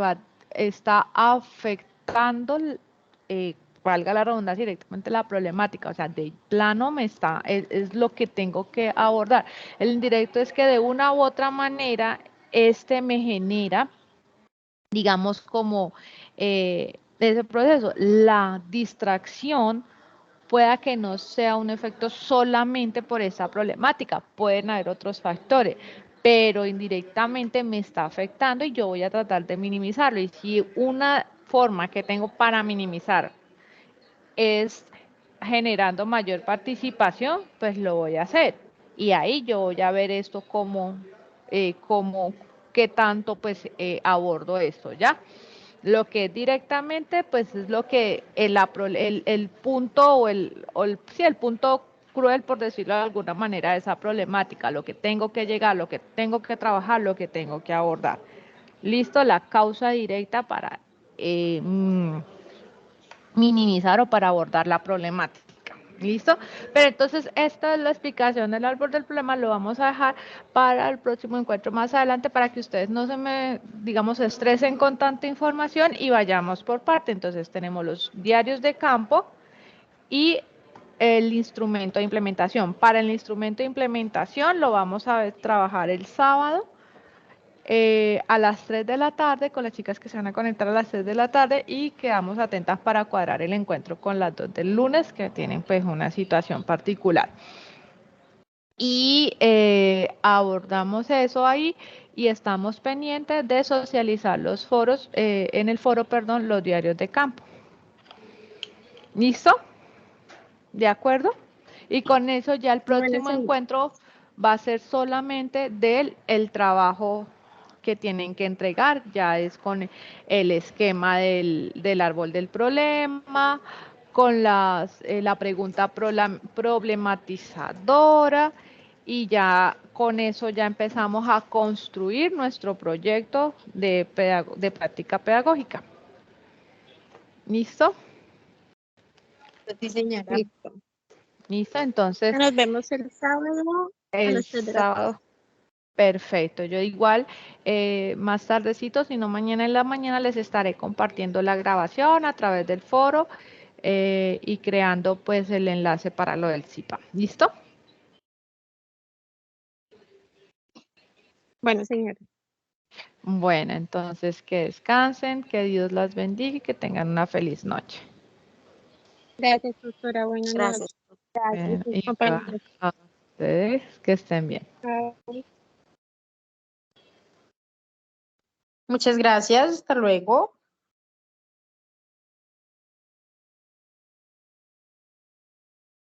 está afectando, valga la redundancia, directamente la problemática, o sea, de plano es lo que tengo que abordar. El indirecto es que de una u otra manera, me genera, digamos, como ese proceso. La distracción pueda que no sea un efecto solamente por esa problemática, pueden haber otros factores, pero indirectamente me está afectando y yo voy a tratar de minimizarlo. Y si una forma que tengo para minimizar es generando mayor participación, pues lo voy a hacer. Y ahí yo voy a ver esto como qué tanto pues abordo esto, ¿ya? Lo que directamente, pues es lo que el punto sí, el punto cruel, por decirlo de alguna manera, de esa problemática, lo que tengo que llegar, lo que tengo que trabajar, lo que tengo que abordar. Listo, la causa directa para minimizar o para abordar la problemática. ¿Listo? Pero entonces esta es la explicación del árbol del problema, lo vamos a dejar para el próximo encuentro más adelante para que ustedes no se digamos, estresen con tanta información y vayamos por parte. Entonces tenemos los diarios de campo y el instrumento de implementación. Para el instrumento de implementación lo vamos a trabajar el sábado a las 3 de la tarde con las chicas que se van a conectar a las 3 de la tarde, y quedamos atentas para cuadrar el encuentro con las 2 del lunes que tienen pues una situación particular. Y abordamos eso ahí y estamos pendientes de socializar los foros, en el foro, perdón, los diarios de campo. ¿Listo? ¿De acuerdo? Y con eso ya el próximo encuentro va a ser solamente el trabajo que tienen que entregar, ya es con el esquema del árbol del problema, con la pregunta problematizadora, y ya con eso ya empezamos a construir nuestro proyecto de práctica pedagógica. ¿Listo? Sí, señora. ¿Listo? Entonces, Nos vemos el sábado a el las 3 de la tarde. sábado. Perfecto, yo igual más tardecito, si no mañana en la mañana, les estaré compartiendo la grabación a través del foro y creando pues el enlace para lo del CIPA. ¿Listo? Bueno, señora. Bueno, entonces que descansen, que Dios las bendiga y que tengan una feliz noche. Gracias, doctora. Buenas noches. Gracias. Y Compañeros. a ustedes que estén bien. Bye. Muchas gracias. Hasta luego.